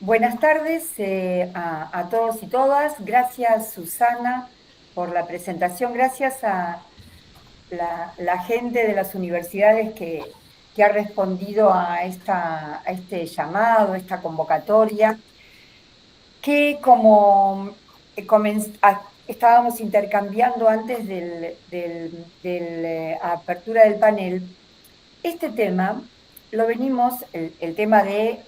Buenas tardes a todos y todas. Gracias, Susana, por la presentación. Gracias a la gente de las universidades que ha respondido a este llamado, a esta convocatoria, que como estábamos intercambiando antes de la apertura del panel, este tema lo venimos, el tema de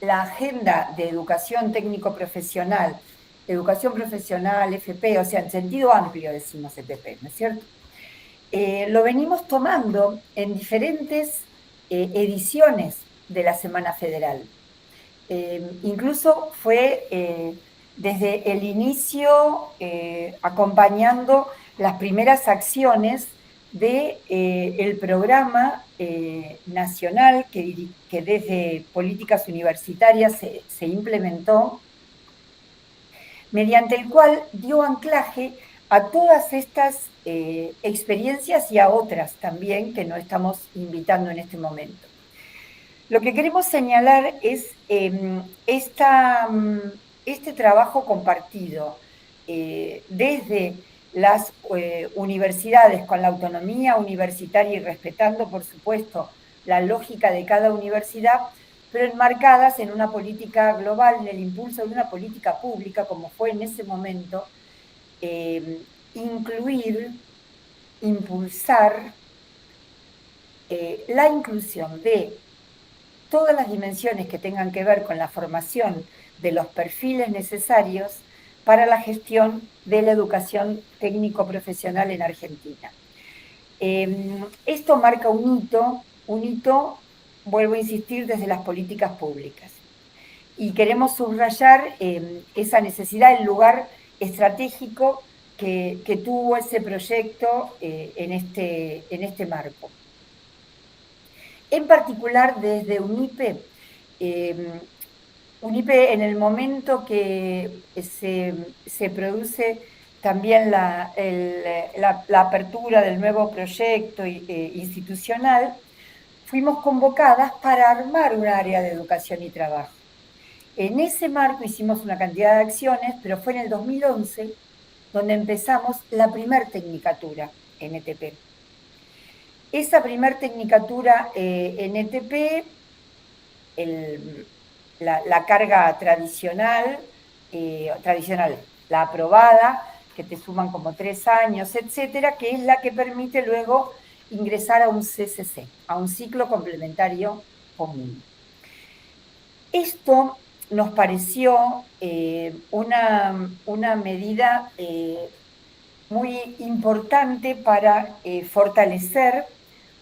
la agenda de educación profesional, FP, o sea, en sentido amplio decimos ETP, ¿no es cierto? Lo venimos tomando en diferentes ediciones de la Semana Federal. Incluso fue desde el inicio acompañando las primeras acciones del programa nacional que desde políticas universitarias se implementó, mediante el cual dio anclaje a todas estas experiencias y a otras también que no estamos invitando en este momento. Lo que queremos señalar es este trabajo compartido desde las universidades con la autonomía universitaria y respetando, por supuesto, la lógica de cada universidad, pero enmarcadas en una política global, en el impulso de una política pública, como fue en ese momento, incluir, impulsar la inclusión de todas las dimensiones que tengan que ver con la formación de los perfiles necesarios para la gestión de la educación técnico-profesional en Argentina. Esto marca un hito, vuelvo a insistir, desde las políticas públicas. Y queremos subrayar esa necesidad, el lugar estratégico que tuvo ese proyecto en este marco. En particular desde UNIPE, UNIPE en el momento que se produce también la apertura del nuevo proyecto institucional, fuimos convocadas para armar un área de educación y trabajo. En ese marco hicimos una cantidad de acciones, pero fue en el 2011 donde empezamos la primer tecnicatura en ETP. Esa primer tecnicatura en ETP, la carga tradicional, la aprobada, que te suman como 3 años, etcétera, que es la que permite luego ingresar a un CCC, a un ciclo complementario común. Esto nos pareció una medida muy importante para fortalecer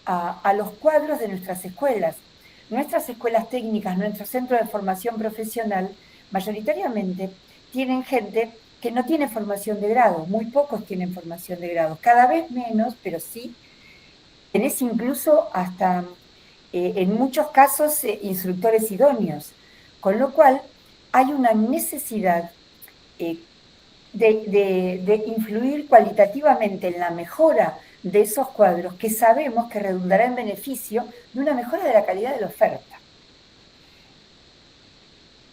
a los cuadros de nuestras escuelas. Nuestras escuelas técnicas, nuestros centros de formación profesional, mayoritariamente tienen gente que no tiene formación de grado, muy pocos tienen formación de grado, cada vez menos, pero sí, tenés incluso hasta, en muchos casos, instructores idóneos, con lo cual hay una necesidad de influir cualitativamente en la mejora de esos cuadros que sabemos que redundará en beneficio de una mejora de la calidad de la oferta.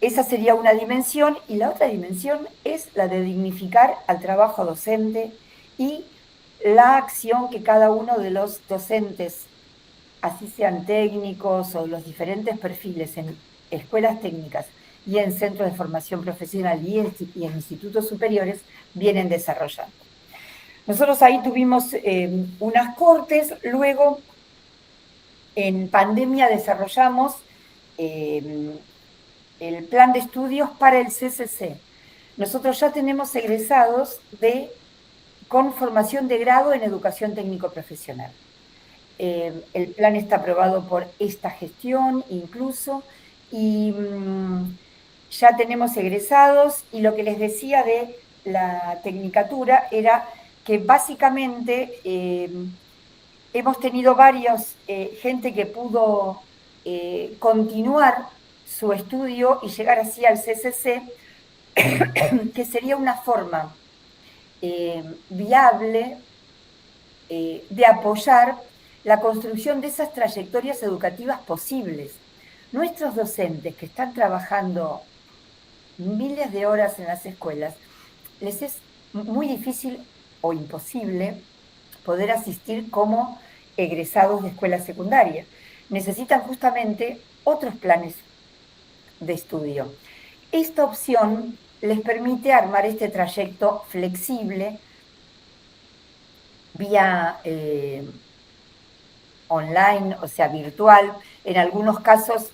Esa sería una dimensión, y la otra dimensión es la de dignificar al trabajo docente y la acción que cada uno de los docentes, así sean técnicos o los diferentes perfiles en escuelas técnicas y en centros de formación profesional y en institutos superiores, vienen desarrollando. Nosotros ahí tuvimos unas cortes, luego en pandemia desarrollamos el plan de estudios para el CCC. Nosotros ya tenemos egresados con formación de grado en educación técnico-profesional. El plan está aprobado por esta gestión incluso, y ya tenemos egresados, y lo que les decía de la tecnicatura era que básicamente hemos tenido gente que pudo continuar su estudio y llegar así al CCC, que sería una forma viable de apoyar la construcción de esas trayectorias educativas posibles. Nuestros docentes que están trabajando miles de horas en las escuelas, les es muy difícil o imposible poder asistir como egresados de escuela secundaria. Necesitan justamente otros planes de estudio. Esta opción les permite armar este trayecto flexible vía online, o sea, virtual. En algunos casos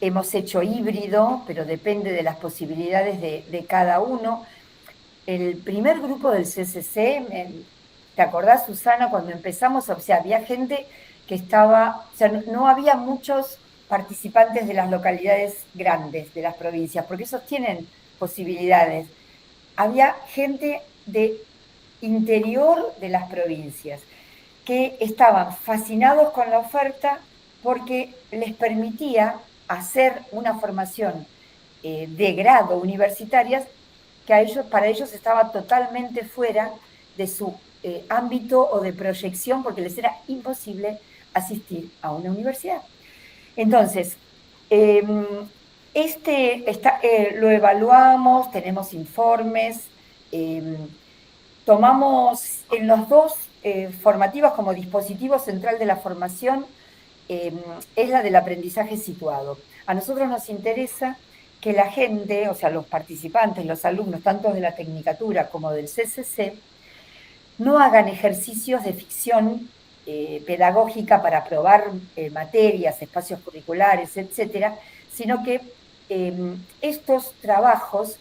hemos hecho híbrido, pero depende de las posibilidades de cada uno. El primer grupo del CCC, ¿te acordás, Susana, cuando empezamos? O sea, había gente que estaba, o sea, no había muchos participantes de las localidades grandes de las provincias, porque esos tienen posibilidades. Había gente de interior de las provincias que estaban fascinados con la oferta porque les permitía hacer una formación de grado universitaria que para ellos estaba totalmente fuera de su ámbito o de proyección porque les era imposible asistir a una universidad. Entonces, lo evaluamos, tenemos informes, tomamos en los dos formativas como dispositivo central de la formación, es la del aprendizaje situado. A nosotros nos interesa que la gente, o sea, los participantes, los alumnos, tanto de la Tecnicatura como del CCC, no hagan ejercicios de ficción pedagógica para probar materias, espacios curriculares, etcétera, sino que estos trabajos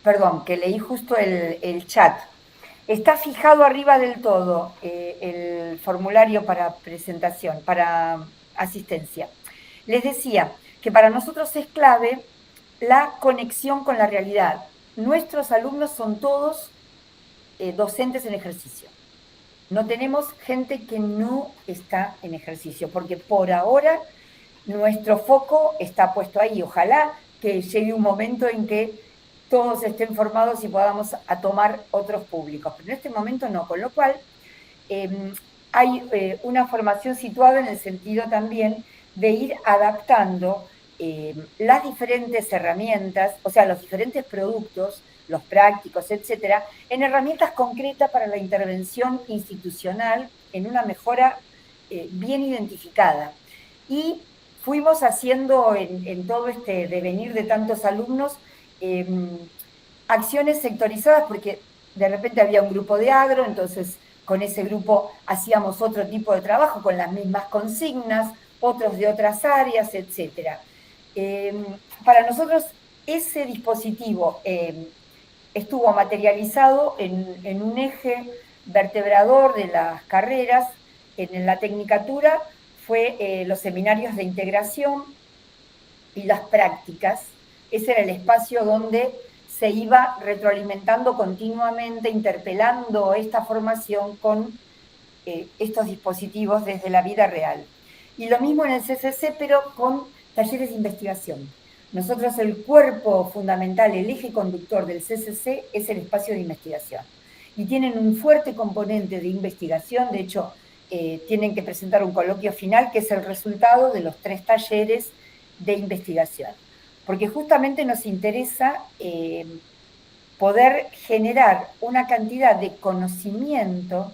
perdón, que leí justo el chat. Está fijado arriba del todo el formulario para presentación, para asistencia. Les decía que para nosotros es clave la conexión con la realidad. Nuestros alumnos son todos docentes en ejercicio. No tenemos gente que no está en ejercicio, porque por ahora nuestro foco está puesto ahí. Ojalá que llegue un momento en que todos estén formados y podamos tomar otros públicos, pero en este momento no, con lo cual hay una formación situada en el sentido también de ir adaptando las diferentes herramientas, o sea, los diferentes productos, los prácticos, etcétera, en herramientas concretas para la intervención institucional en una mejora bien identificada. Y fuimos haciendo en todo este devenir de tantos alumnos acciones sectorizadas, porque de repente había un grupo de agro, entonces con ese grupo hacíamos otro tipo de trabajo con las mismas consignas, otros de otras áreas, etc. Para nosotros ese dispositivo estuvo materializado en un eje vertebrador de las carreras. En la Tecnicatura fue los seminarios de integración y las prácticas. Ese era el espacio donde se iba retroalimentando continuamente, interpelando esta formación con estos dispositivos desde la vida real. Y lo mismo en el CCC, pero con talleres de investigación. Nosotros el cuerpo fundamental, el eje conductor del CCC es el espacio de investigación. Y tienen un fuerte componente de investigación, de hecho, tienen que presentar un coloquio final que es el resultado de los 3 talleres de investigación. Porque justamente nos interesa poder generar una cantidad de conocimiento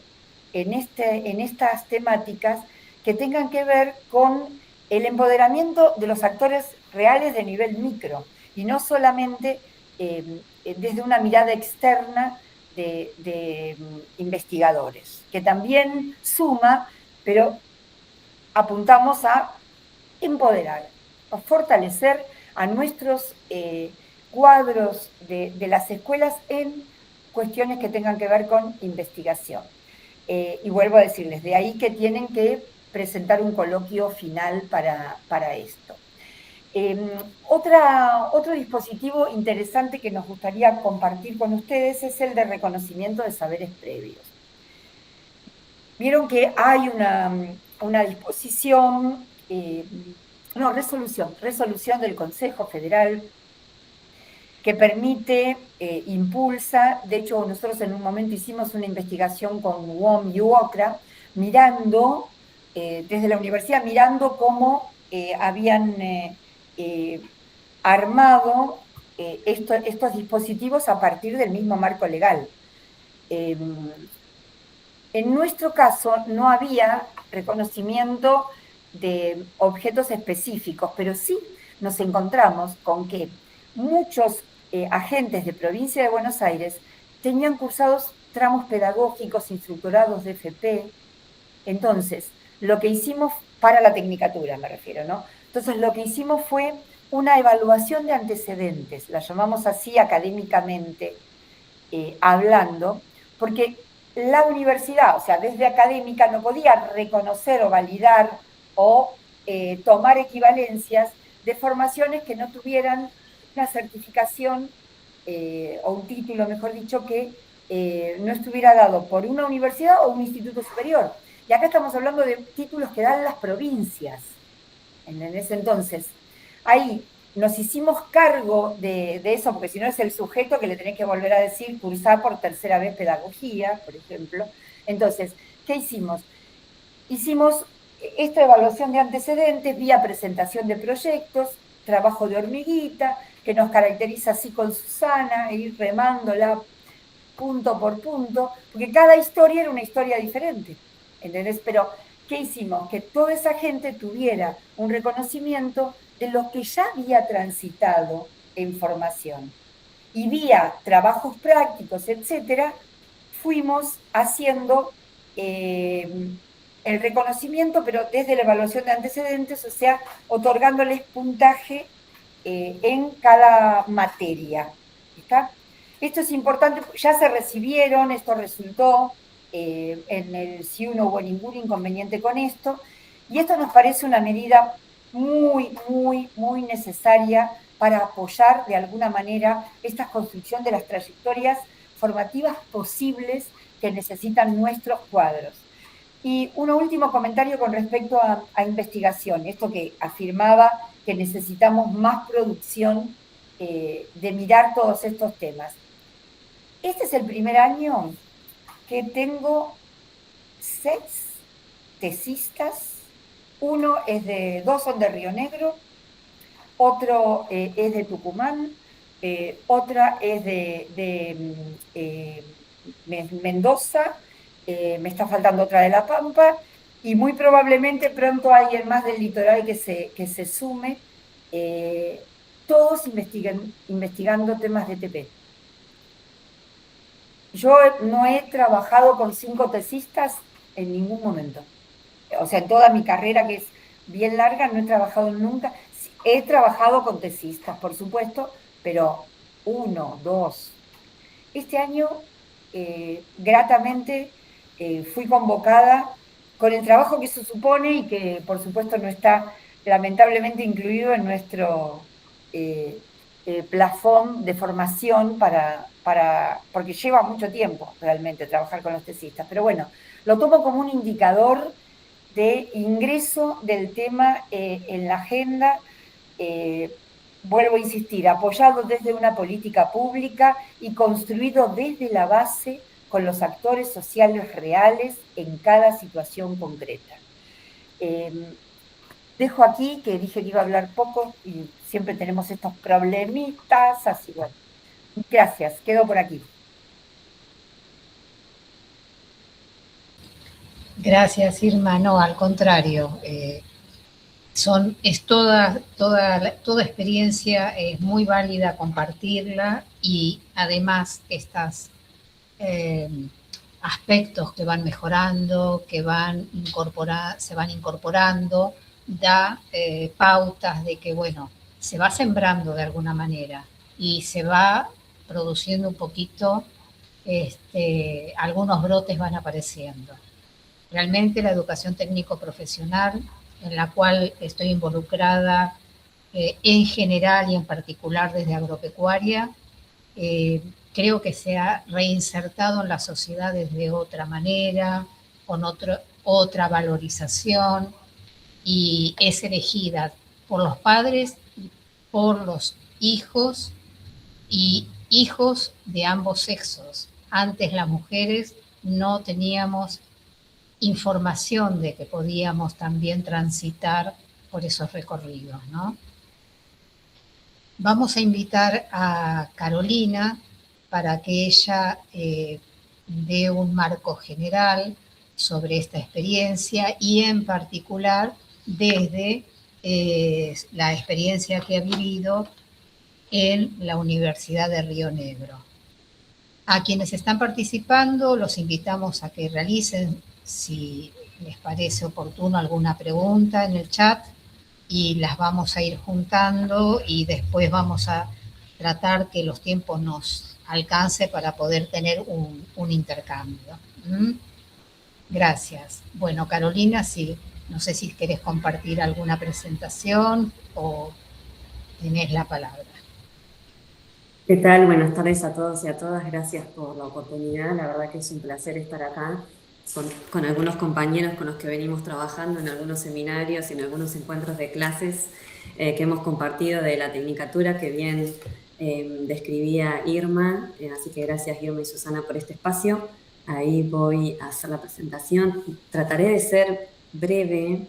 en estas temáticas que tengan que ver con el empoderamiento de los actores reales de nivel micro y no solamente desde una mirada externa de investigadores, que también suma, pero apuntamos a empoderar, a fortalecer a nuestros cuadros de las escuelas en cuestiones que tengan que ver con investigación. Y vuelvo a decirles, de ahí que tienen que presentar un coloquio final para esto. Otro dispositivo interesante que nos gustaría compartir con ustedes es el de reconocimiento de saberes previos. Vieron que hay una disposición, resolución del Consejo Federal que permite, impulsa, de hecho nosotros en un momento hicimos una investigación con UOM y UOCRA, mirando, desde la universidad, mirando cómo habían armado estos dispositivos a partir del mismo marco legal. En nuestro caso no había reconocimiento de objetos específicos, pero sí nos encontramos con que muchos agentes de provincia de Buenos Aires tenían cursados tramos pedagógicos, instructorados de FP. Entonces, lo que hicimos, para la tecnicatura me refiero, ¿no? Entonces, lo que hicimos fue una evaluación de antecedentes, la llamamos así académicamente hablando, porque la universidad, o sea, desde académica, no podía reconocer o validar o tomar equivalencias de formaciones que no tuvieran una certificación o un título, mejor dicho, que no estuviera dado por una universidad o un instituto superior. Y acá estamos hablando de títulos que dan las provincias. ¿Entendés? Entonces, ahí nos hicimos cargo de eso, porque si no es el sujeto que le tenés que volver a decir cursar por tercera vez pedagogía, por ejemplo. Entonces, ¿qué hicimos? Hicimos esta evaluación de antecedentes vía presentación de proyectos, trabajo de hormiguita, que nos caracteriza así con Susana, ir remándola punto por punto, porque cada historia era una historia diferente, ¿entendés? Pero, ¿qué hicimos? Que toda esa gente tuviera un reconocimiento de lo que ya había transitado en formación. Y vía trabajos prácticos, etcétera, fuimos haciendo el reconocimiento, pero desde la evaluación de antecedentes, o sea, otorgándoles puntaje en cada materia. ¿Está? Esto es importante, ya se recibieron, esto resultó en el si no hubo ningún inconveniente con esto, y esto nos parece una medida muy, muy, muy necesaria para apoyar de alguna manera esta construcción de las trayectorias formativas posibles que necesitan nuestros cuadros. Y un último comentario con respecto a investigación, esto que afirmaba que necesitamos más producción de mirar todos estos temas. Este es el primer año que tengo 6 tesistas, dos son de Río Negro, otro es de Tucumán, otra es de Mendoza, me está faltando otra de La Pampa, y muy probablemente pronto alguien más del litoral que se sume, todos investigando temas de TP. Yo no he trabajado con 5 tesistas en ningún momento. O sea, en toda mi carrera, que es bien larga, no he trabajado nunca. He trabajado con tesistas, por supuesto, pero 1, 2. Este año, gratamente, fui convocada con el trabajo que eso supone y que, por supuesto, no está lamentablemente incluido en nuestro plafón de formación porque lleva mucho tiempo realmente trabajar con los tesistas. Pero bueno, lo tomo como un indicador de ingreso del tema en la agenda, vuelvo a insistir, apoyado desde una política pública y construido desde la base con los actores sociales reales en cada situación concreta. Dejo aquí, que dije que iba a hablar poco y siempre tenemos estos problemitas, así bueno. Gracias, quedo por aquí. Gracias, Irma. No, al contrario, es toda experiencia es muy válida compartirla, y además estos aspectos que van mejorando, se van incorporando, da pautas de que, bueno, se va sembrando de alguna manera y se va produciendo un poquito, algunos brotes van apareciendo. Realmente la educación técnico-profesional, en la cual estoy involucrada en general y en particular desde agropecuaria, creo que se ha reinsertado en la sociedad de otra manera, con otra valorización, y es elegida por los padres y por los hijos, y hijos de ambos sexos. Antes las mujeres no teníamos información de que podíamos también transitar por esos recorridos, ¿no? Vamos a invitar a Carolina para que ella dé un marco general sobre esta experiencia y en particular desde la experiencia que ha vivido en la Universidad de Río Negro. A quienes están participando los invitamos a que realicen, si les parece oportuno, alguna pregunta en el chat y las vamos a ir juntando y después vamos a tratar que los tiempos nos alcance para poder tener un intercambio. Gracias. Bueno, Carolina, sí, no sé si querés compartir alguna presentación o tenés la palabra. ¿Qué tal? Buenas tardes a todos y a todas. Gracias por la oportunidad. La verdad que es un placer estar acá con algunos compañeros con los que venimos trabajando en algunos seminarios y en algunos encuentros de clases que hemos compartido de la tecnicatura que bien describía Irma. Así que gracias Irma y Susana por este espacio. Ahí voy a hacer la presentación. Trataré de ser breve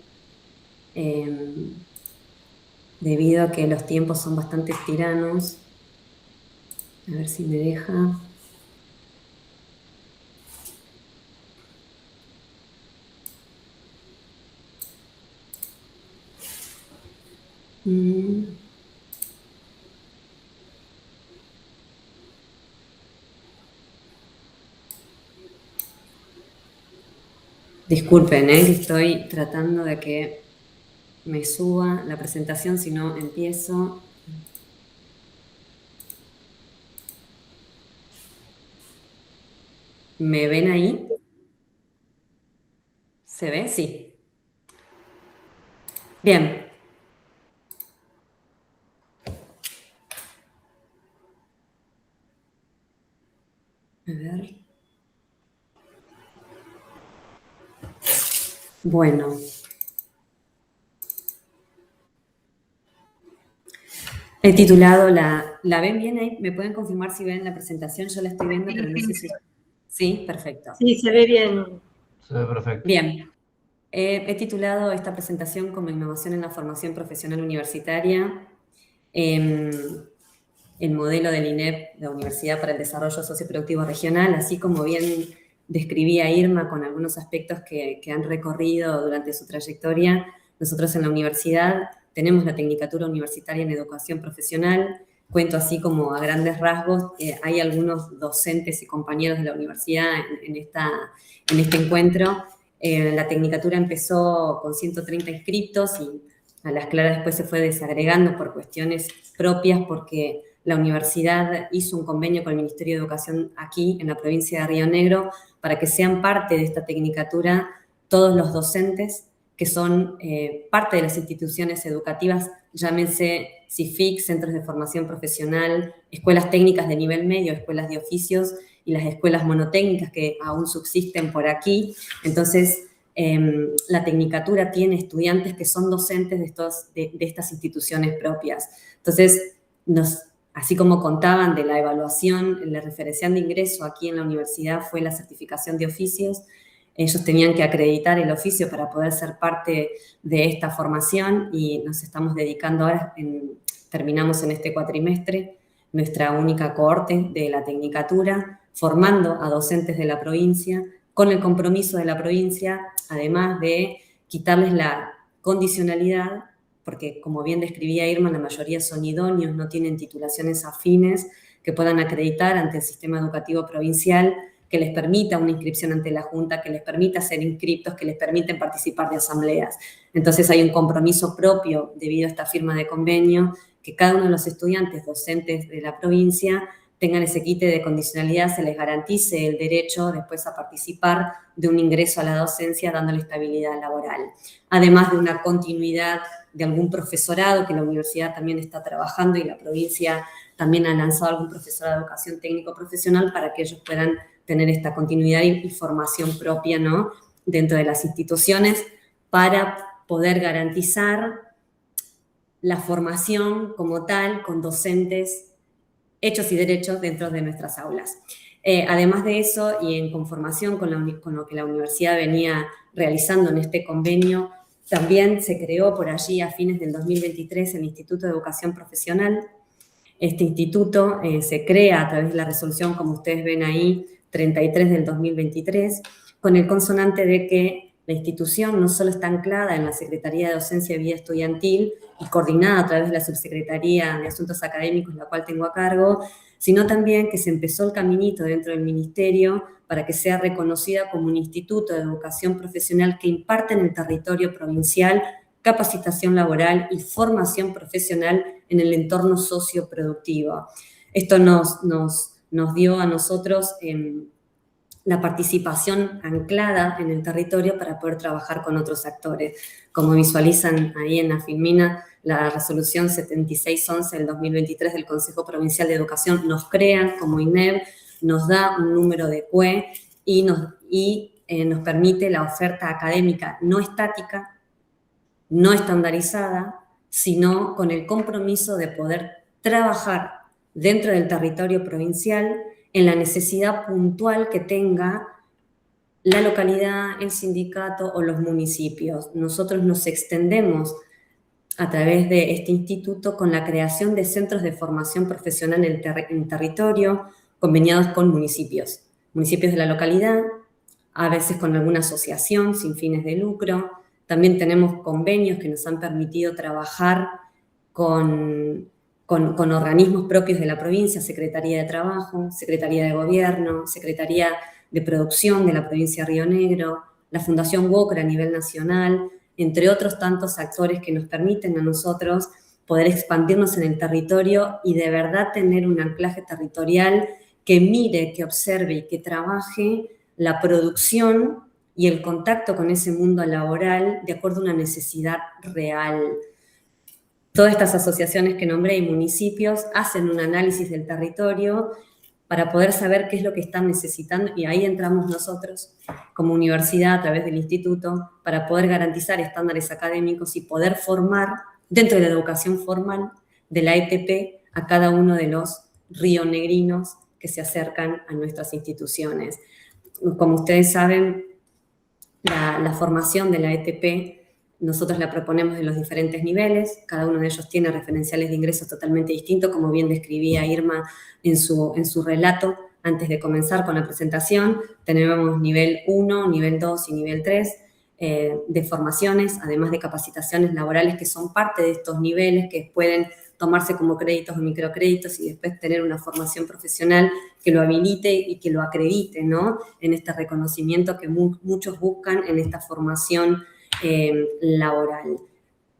debido a que los tiempos son bastante tiranos. A ver si me deja. Disculpen, que estoy tratando de que me suba la presentación, si no empiezo. ¿Me ven ahí? ¿Se ve? Sí. Bien. A ver. Bueno. He titulado ¿La ven bien ahí? ¿Me pueden confirmar si ven la presentación? Yo la estoy viendo, pero no sé si... Sí, perfecto. Sí, se ve bien. Se ve perfecto. Bien. He titulado esta presentación como Innovación en la Formación Profesional Universitaria, el modelo del INEP, la Universidad para el Desarrollo Socioproductivo Regional, así como bien describía Irma con algunos aspectos que han recorrido durante su trayectoria. Nosotros en la universidad tenemos la Tecnicatura Universitaria en Educación Profesional. Cuento así como a grandes rasgos, hay algunos docentes y compañeros de la universidad en este encuentro. La Tecnicatura empezó con 130 inscriptos y a las claras después se fue desagregando por cuestiones propias porque la universidad hizo un convenio con el Ministerio de Educación aquí en la provincia de Río Negro para que sean parte de esta Tecnicatura todos los docentes que son parte de las instituciones educativas, llámense CIFIC, centros de formación profesional, escuelas técnicas de nivel medio, escuelas de oficios y las escuelas monotécnicas que aún subsisten por aquí. Entonces, la Tecnicatura tiene estudiantes que son docentes de estas instituciones propias. Entonces, así como contaban de la evaluación, la referencial de ingreso aquí en la universidad fue la certificación de oficios. Ellos tenían que acreditar el oficio para poder ser parte de esta formación y nos estamos dedicando ahora, terminamos en este cuatrimestre, nuestra única cohorte de la Tecnicatura, formando a docentes de la provincia, con el compromiso de la provincia, además de quitarles la condicionalidad, porque como bien describía Irma, la mayoría son idóneos, no tienen titulaciones afines que puedan acreditar ante el sistema educativo provincial, que les permita una inscripción ante la Junta, que les permita ser inscriptos, que les permiten participar de asambleas. Entonces hay un compromiso propio debido a esta firma de convenio, que cada uno de los estudiantes docentes de la provincia tengan ese quite de condicionalidad, se les garantice el derecho después a participar de un ingreso a la docencia dándole estabilidad laboral. Además de una continuidad de algún profesorado que la universidad también está trabajando y la provincia también ha lanzado algún profesorado de educación técnico-profesional para que ellos puedan tener esta continuidad y formación propia, ¿no?, dentro de las instituciones para poder garantizar la formación como tal con docentes hechos y derechos dentro de nuestras aulas. Además de eso, y en conformación con lo que la universidad venía realizando en este convenio, También se creó por allí a fines del 2023 el Instituto de Educación Profesional. Este instituto se crea a través de la resolución, como ustedes ven ahí, 33 del 2023, con el consonante de que la institución no solo está anclada en la Secretaría de Docencia y Vida Estudiantil y coordinada a través de la Subsecretaría de Asuntos Académicos, la cual tengo a cargo, sino también que se empezó el caminito dentro del Ministerio para que sea reconocida como un instituto de educación profesional que imparte en el territorio provincial capacitación laboral y formación profesional en el entorno socioproductivo. Esto nos dio a nosotros la participación anclada en el territorio para poder trabajar con otros actores. Como visualizan ahí en la filmina, la resolución 7611 del 2023 del Consejo Provincial de Educación nos crea como INEB, nos da un número de CUE y nos permite la oferta académica no estática, no estandarizada, sino con el compromiso de poder trabajar dentro del territorio provincial en la necesidad puntual que tenga la localidad, el sindicato o los municipios. Nosotros nos extendemos a través de este instituto con la creación de centros de formación profesional en territorio conveniados con municipios de la localidad, a veces con alguna asociación sin fines de lucro. También tenemos convenios que nos han permitido trabajar con organismos propios de la provincia, Secretaría de Trabajo, Secretaría de Gobierno, Secretaría de Producción de la provincia de Río Negro, la Fundación WOCRA a nivel nacional, entre otros tantos actores que nos permiten a nosotros poder expandirnos en el territorio y de verdad tener un anclaje territorial que mire, que observe y que trabaje la producción y el contacto con ese mundo laboral de acuerdo a una necesidad real. Todas estas asociaciones que nombré y municipios hacen un análisis del territorio para poder saber qué es lo que están necesitando y ahí entramos nosotros como universidad a través del instituto para poder garantizar estándares académicos y poder formar dentro de la educación formal de la ETP a cada uno de los rionegrinos que se acercan a nuestras instituciones. Como ustedes saben, la formación de la ETP nosotros la proponemos en los diferentes niveles, cada uno de ellos tiene referenciales de ingresos totalmente distintos, como bien describía Irma en su relato antes de comenzar con la presentación. Tenemos nivel 1, nivel 2 y nivel 3 de formaciones, además de capacitaciones laborales que son parte de estos niveles que pueden tomarse como créditos o microcréditos y después tener una formación profesional que lo habilite y que lo acredite, ¿no? En este reconocimiento que muchos buscan en esta formación laboral.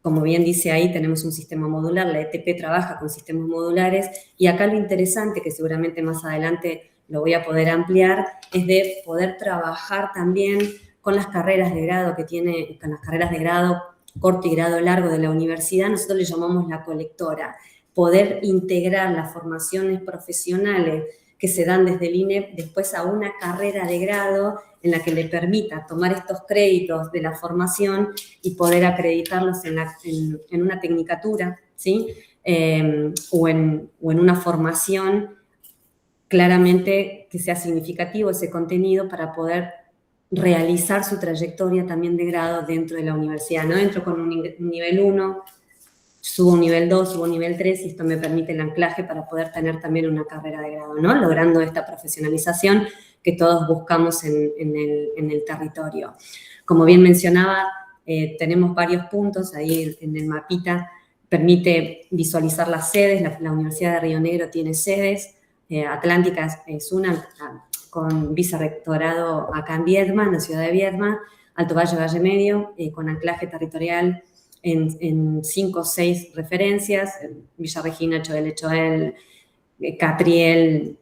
Como bien dice ahí, tenemos un sistema modular, la ETP trabaja con sistemas modulares y acá lo interesante, que seguramente más adelante lo voy a poder ampliar, es de poder trabajar también con las carreras de grado con las carreras de grado corto y grado largo de la universidad. Nosotros le llamamos la colectora, poder integrar las formaciones profesionales que se dan desde el INEP después a una carrera de grado en la que le permita tomar estos créditos de la formación y poder acreditarlos en una tecnicatura, ¿sí? O en una formación claramente que sea significativo ese contenido para poder realizar su trayectoria también de grado dentro de la universidad. No entro con un nivel 1, subo un nivel 2, subo un nivel 3 y esto me permite el anclaje para poder tener también una carrera de grado, ¿no? Logrando esta profesionalización que todos buscamos en el territorio. Como bien mencionaba, tenemos varios puntos ahí en el mapita, permite visualizar las sedes. La Universidad de Río Negro tiene sedes, Atlántica es una, con vicerrectorado acá en Viedma, en la ciudad de Viedma, Alto Valle, Valle Medio, con anclaje territorial en 5 o 6 referencias, Villa Regina, Choel, Catriel,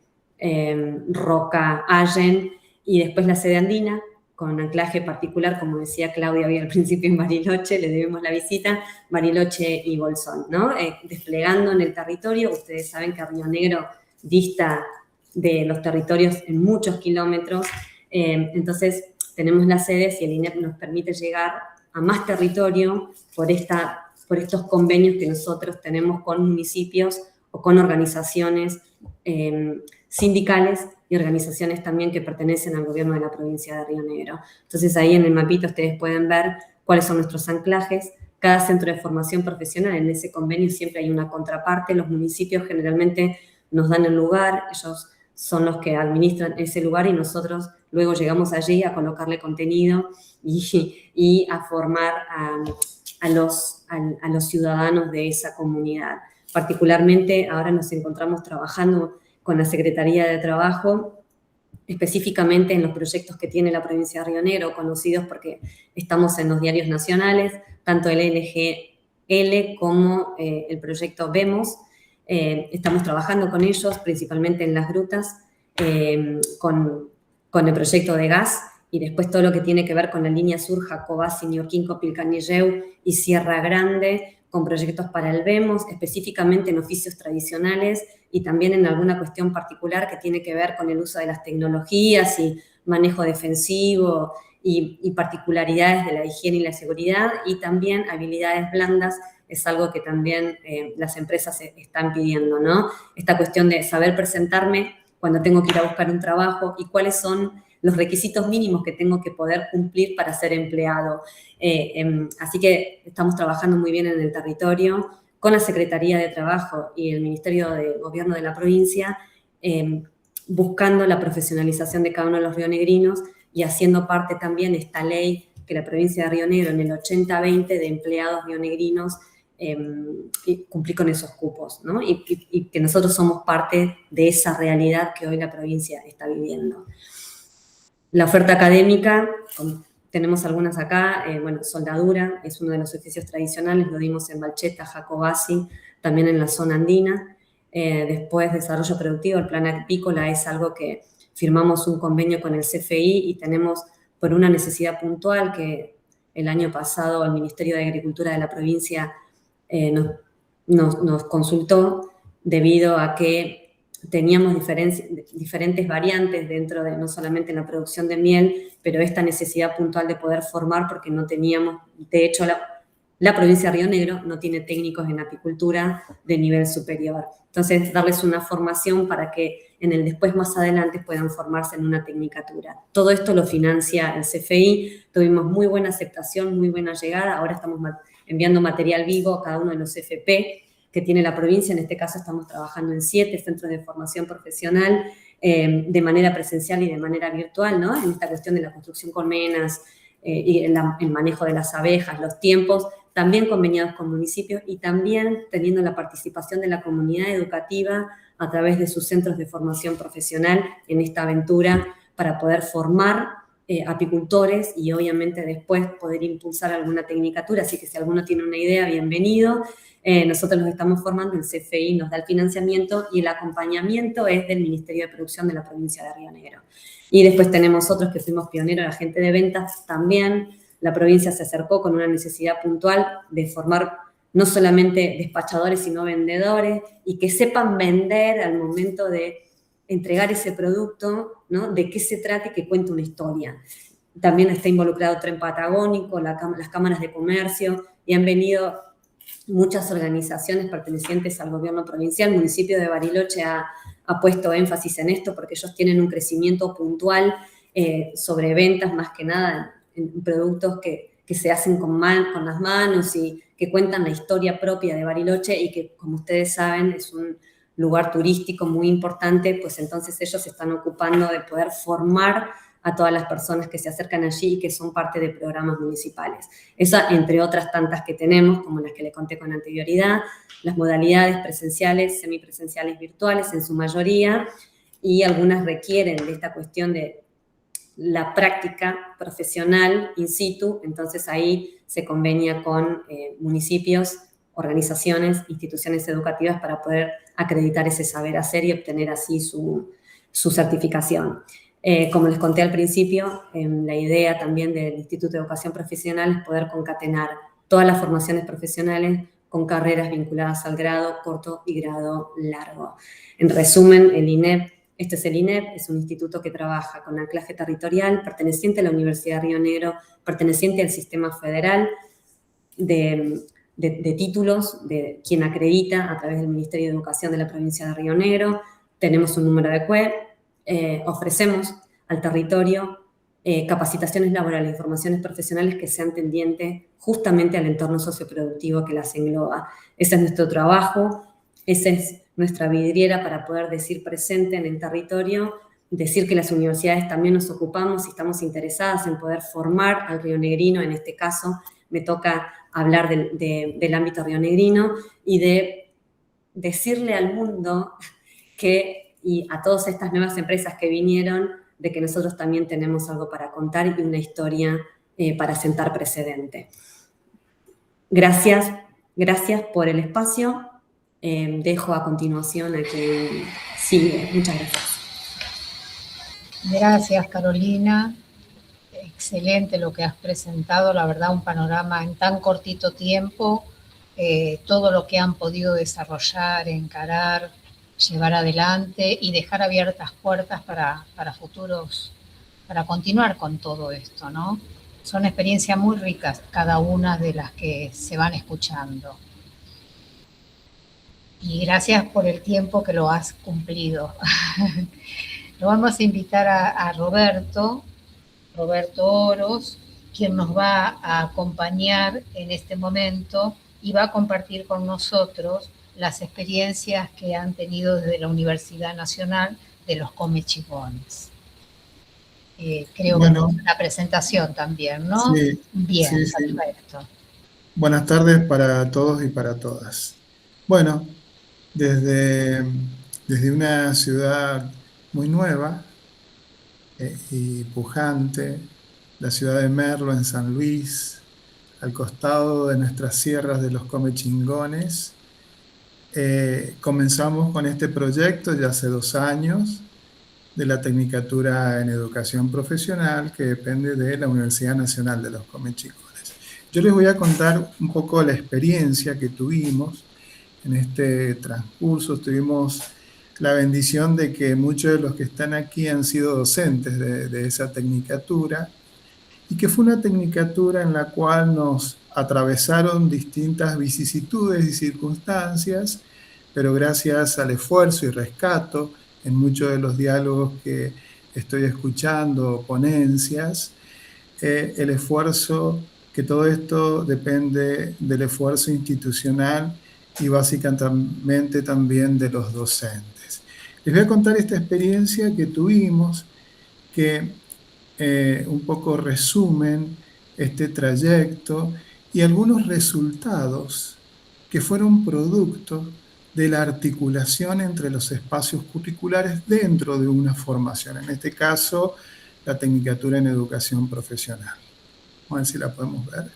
Roca, Allen, y después la sede andina, con anclaje particular, como decía Claudia hoy al principio en Bariloche, le debemos la visita, Bariloche y Bolsón, ¿no? Desplegando en el territorio, ustedes saben que Río Negro dista de los territorios en muchos kilómetros, entonces tenemos las sedes y el INEP nos permite llegar a más territorio por estos convenios que nosotros tenemos con municipios o con organizaciones sindicales y organizaciones también que pertenecen al gobierno de la provincia de Río Negro. Entonces ahí en el mapito ustedes pueden ver cuáles son nuestros anclajes. Cada centro de formación profesional, en ese convenio siempre hay una contraparte, los municipios generalmente nos dan el lugar, ellos son los que administran ese lugar y nosotros luego llegamos allí a colocarle contenido y a formar a los ciudadanos de esa comunidad. Particularmente ahora nos encontramos trabajando con la Secretaría de Trabajo, específicamente en los proyectos que tiene la provincia de Río Negro, conocidos porque estamos en los diarios nacionales, tanto el LGL como el proyecto Vemos. Estamos trabajando con ellos, principalmente en las grutas, con el proyecto de gas, y después todo lo que tiene que ver con la línea sur, Jacobasi, Ñorquinco, Pilcanilleu y Sierra Grande, con proyectos para el Vemos, específicamente en oficios tradicionales y también en alguna cuestión particular que tiene que ver con el uso de las tecnologías y manejo defensivo y particularidades de la higiene y la seguridad, y también habilidades blandas. Es algo que también las empresas están pidiendo, ¿no? Esta cuestión de saber presentarme cuando tengo que ir a buscar un trabajo y cuáles son los requisitos mínimos que tengo que poder cumplir para ser empleado. Así que estamos trabajando muy bien en el territorio con la Secretaría de Trabajo y el Ministerio de Gobierno de la provincia, buscando la profesionalización de cada uno de los rionegrinos y haciendo parte también de esta ley que la provincia de Río Negro en el 80-20 de empleados rionegrinos y cumplir con esos cupos, ¿no? Y que nosotros somos parte de esa realidad que hoy la provincia está viviendo. La oferta académica, tenemos algunas acá, bueno, soldadura es uno de los oficios tradicionales, lo dimos en Balcheta, Jacobasi, también en la zona andina. Después, desarrollo productivo, el plan apícola es algo que firmamos un convenio con el CFI y tenemos por una necesidad puntual que el año pasado el Ministerio de Agricultura de la provincia nos consultó debido a que teníamos diferentes variantes dentro de no solamente la producción de miel, pero esta necesidad puntual de poder formar porque no teníamos, de hecho la provincia de Río Negro no tiene técnicos en apicultura de nivel superior. Entonces, darles una formación para que en el después, más adelante, puedan formarse en una tecnicatura. Todo esto lo financia el CFI, tuvimos muy buena aceptación, muy buena llegada, ahora estamos enviando material vivo a cada uno de los FP que tiene la provincia. En este caso estamos trabajando en 7 centros de formación profesional de manera presencial y de manera virtual, ¿no? En esta cuestión de la construcción con menas y el manejo de las abejas, los tiempos, también conveniados con municipios y también teniendo la participación de la comunidad educativa a través de sus centros de formación profesional en esta aventura para poder formar apicultores y obviamente después poder impulsar alguna tecnicatura. Así que si alguno tiene una idea, bienvenido. Nosotros los estamos formando, el CFI nos da el financiamiento y el acompañamiento es del Ministerio de Producción de la provincia de Río Negro. Y después tenemos otros que fuimos pioneros, la gente de ventas también. La provincia se acercó con una necesidad puntual de formar no solamente despachadores, sino vendedores y que sepan vender al momento de entregar ese producto, ¿no? De qué se trata y que cuente una historia. También está involucrado Tren Patagónico, las cámaras de comercio, y han venido muchas organizaciones pertenecientes al gobierno provincial. El municipio de Bariloche ha puesto énfasis en esto porque ellos tienen un crecimiento puntual sobre ventas, más que nada en productos que se hacen con las manos y que cuentan la historia propia de Bariloche y que, como ustedes saben, es un lugar turístico muy importante, pues entonces ellos se están ocupando de poder formar a todas las personas que se acercan allí y que son parte de programas municipales. Esa, entre otras tantas que tenemos, como las que le conté con anterioridad, las modalidades presenciales, semipresenciales, virtuales en su mayoría, y algunas requieren de esta cuestión de la práctica profesional in situ, entonces ahí se convenia con municipios, organizaciones, instituciones educativas para poder acreditar ese saber hacer y obtener así su certificación. Como les conté al principio, la idea también del Instituto de Educación Profesional es poder concatenar todas las formaciones profesionales con carreras vinculadas al grado corto y grado largo. En resumen, el INEP, este es el INEP, es un instituto que trabaja con anclaje territorial, perteneciente a la Universidad de Río Negro, perteneciente al sistema federal de títulos, de quien acredita a través del Ministerio de Educación de la provincia de Río Negro. Tenemos un número de CUE. Ofrecemos al territorio capacitaciones laborales y formaciones profesionales que sean tendientes justamente al entorno socioproductivo que las engloba. Ese es nuestro trabajo, esa es nuestra vidriera para poder decir presente en el territorio, decir que las universidades también nos ocupamos y estamos interesadas en poder formar al rionegrino. En este caso me toca hablar del ámbito rionegrino y de decirle al mundo y a todas estas nuevas empresas que vinieron, de que nosotros también tenemos algo para contar y una historia para sentar precedente. Gracias por el espacio. Dejo a continuación a quien sigue. Muchas gracias. Gracias, Carolina. Excelente lo que has presentado, la verdad, un panorama en tan cortito tiempo, todo lo que han podido desarrollar, encarar, llevar adelante y dejar abiertas puertas para futuros, para continuar con todo esto, ¿no? Son experiencias muy ricas, cada una de las que se van escuchando. Y gracias por el tiempo que lo has cumplido. Lo vamos a invitar a Roberto Oros, quien nos va a acompañar en este momento y va a compartir con nosotros las experiencias que han tenido desde la Universidad Nacional de los Comechingones. Creo que es una presentación también, ¿no? Sí, bien, sí, perfecto. Sí. Buenas tardes para todos y para todas. Bueno, desde una ciudad muy nueva y pujante, la ciudad de Merlo en San Luis, al costado de nuestras sierras de los Comechingones, comenzamos con este proyecto ya hace 2 años de la Tecnicatura en Educación Profesional que depende de la Universidad Nacional de los Comechingones. Yo les voy a contar un poco la experiencia que tuvimos en este transcurso. Tuvimos la bendición de que muchos de los que están aquí han sido docentes de esa tecnicatura y que fue una tecnicatura en la cual nos atravesaron distintas vicisitudes y circunstancias, pero gracias al esfuerzo y rescato en muchos de los diálogos que estoy escuchando, ponencias, el esfuerzo, que todo esto depende del esfuerzo institucional y básicamente también de los docentes. Les voy a contar esta experiencia que tuvimos, que un poco resumen este trayecto y algunos resultados que fueron producto de la articulación entre los espacios curriculares dentro de una formación, en este caso la Tecnicatura en Educación Profesional. Vamos a ver si la podemos ver.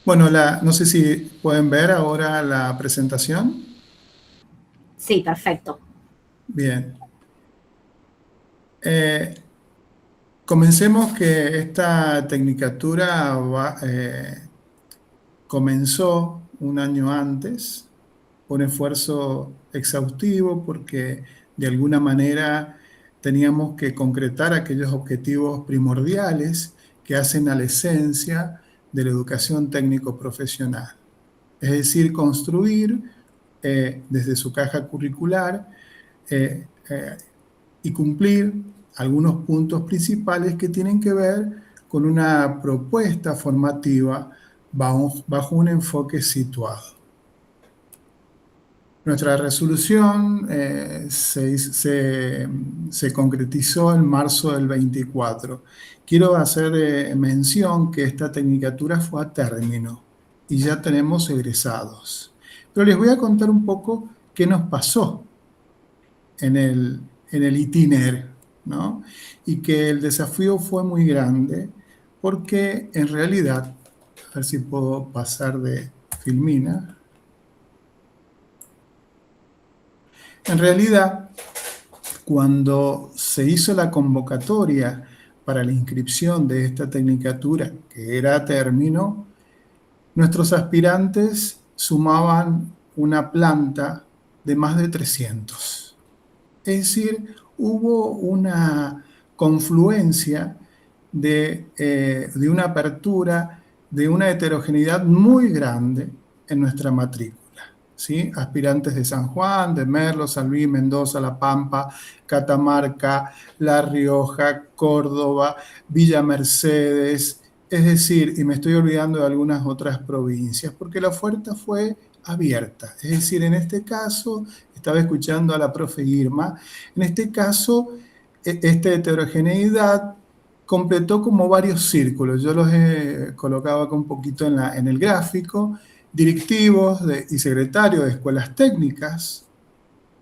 Bueno, no sé si pueden ver ahora la presentación. Sí, perfecto. Bien. Comencemos que esta tecnicatura comenzó un año antes, un esfuerzo exhaustivo porque de alguna manera teníamos que concretar aquellos objetivos primordiales que hacen a la esencia de la educación técnico-profesional. Es decir, construir desde su caja curricular y cumplir algunos puntos principales que tienen que ver con una propuesta formativa bajo un enfoque situado. Nuestra resolución se concretizó en marzo del 24. Quiero hacer mención que esta tecnicatura fue a término y ya tenemos egresados. Pero les voy a contar un poco qué nos pasó en el itinerio, ¿no? Y que el desafío fue muy grande porque en realidad, a ver si puedo pasar de Filmina. En realidad, cuando se hizo la convocatoria para la inscripción de esta tecnicatura, que era a término, nuestros aspirantes sumaban una planta de más de 300. Es decir, hubo una confluencia de una apertura, de una heterogeneidad muy grande en nuestra matrícula, ¿sí? Aspirantes de San Juan, de Merlo, San Luis, Mendoza, La Pampa, Catamarca, La Rioja, Córdoba, Villa Mercedes, es decir, y me estoy olvidando de algunas otras provincias, porque la oferta fue abierta. Es decir, en este caso, estaba escuchando a la profe Irma, en este caso, esta heterogeneidad completó como varios círculos. Yo los he colocado acá un poquito en el gráfico. Directivos y secretarios de escuelas técnicas,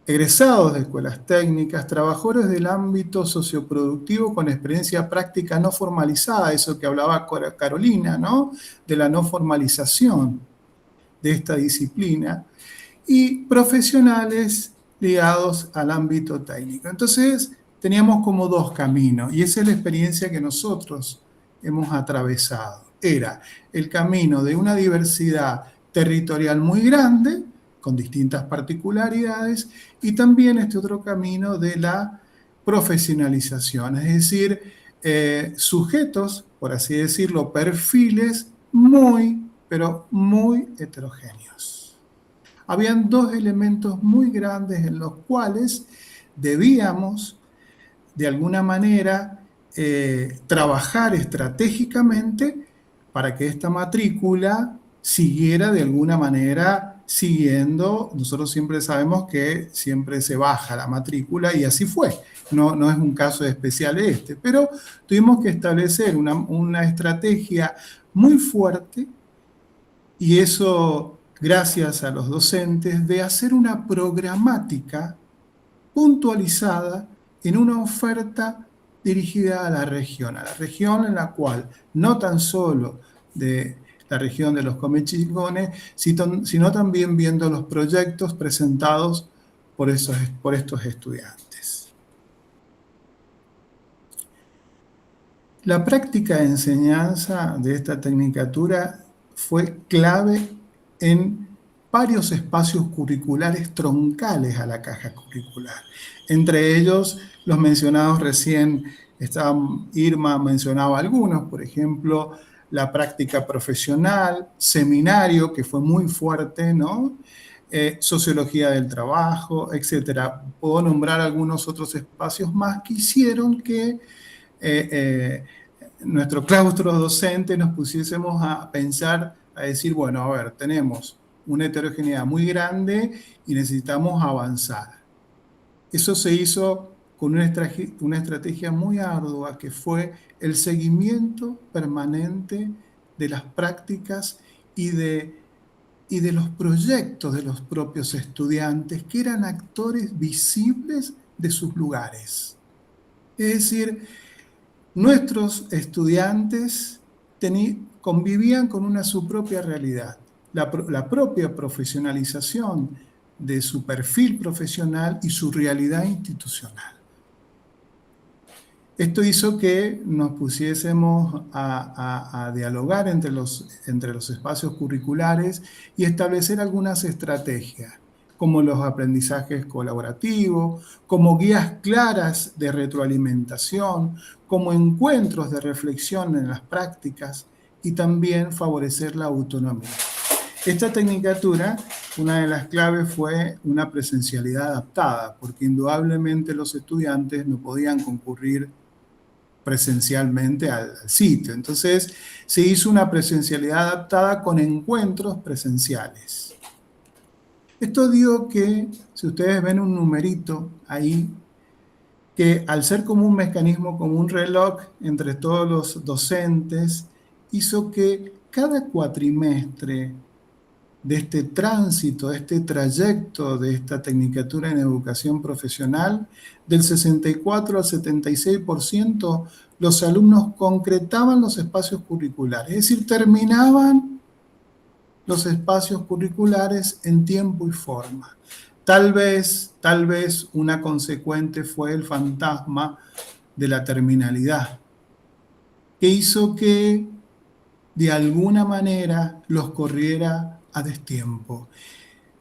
egresados de escuelas técnicas, trabajadores del ámbito socioproductivo con experiencia práctica no formalizada, eso que hablaba Carolina, ¿no? De la no formalización de esta disciplina, y profesionales ligados al ámbito técnico. Entonces, teníamos como dos caminos, y esa es la experiencia que nosotros hemos atravesado. Era el camino de una diversidad territorial muy grande, con distintas particularidades, y también este otro camino de la profesionalización, es decir, sujetos, por así decirlo, perfiles muy, pero muy heterogéneos. Habían dos elementos muy grandes en los cuales debíamos, de alguna manera, trabajar estratégicamente para que esta matrícula siguiera de alguna manera siguiendo. Nosotros siempre sabemos que siempre se baja la matrícula y así fue. No es un caso especial este, pero tuvimos que establecer una estrategia muy fuerte, y eso gracias a los docentes, de hacer una programática puntualizada en una oferta dirigida a la región en la cual no tan solo de la región de los Comechingones, sino también viendo los proyectos presentados por estos estudiantes. La práctica de enseñanza de esta tecnicatura fue clave en varios espacios curriculares troncales a la caja curricular. Entre ellos, los mencionados recién, Irma mencionaba algunos, por ejemplo, la práctica profesional, seminario, que fue muy fuerte, ¿no? Sociología del trabajo, etc. Puedo nombrar algunos otros espacios más que hicieron que nuestro claustro docente nos pusiésemos a pensar, a decir, bueno, a ver, tenemos una heterogeneidad muy grande y necesitamos avanzar. Eso se hizo con una estrategia muy ardua, que fue el seguimiento permanente de las prácticas y de los proyectos de los propios estudiantes, que eran actores visibles de sus lugares. Es decir, nuestros estudiantes convivían con su propia realidad, la propia profesionalización de su perfil profesional y su realidad institucional. Esto hizo que nos pusiésemos a dialogar entre los espacios curriculares y establecer algunas estrategias, como los aprendizajes colaborativos, como guías claras de retroalimentación, como encuentros de reflexión en las prácticas, y también favorecer la autonomía. Esta tecnicatura, una de las claves fue una presencialidad adaptada, porque indudablemente los estudiantes no podían concurrir presencialmente al sitio. Entonces, se hizo una presencialidad adaptada con encuentros presenciales. Esto dio que, si ustedes ven un numerito ahí, que al ser como un mecanismo, como un reloj entre todos los docentes, hizo que cada cuatrimestre de este tránsito, de este trayecto de esta tecnicatura en educación profesional, del 64 al 76% los alumnos concretaban los espacios curriculares, es decir, terminaban los espacios curriculares en tiempo y forma. Tal vez una consecuente fue el fantasma de la terminalidad, que hizo que de alguna manera los corriera a destiempo.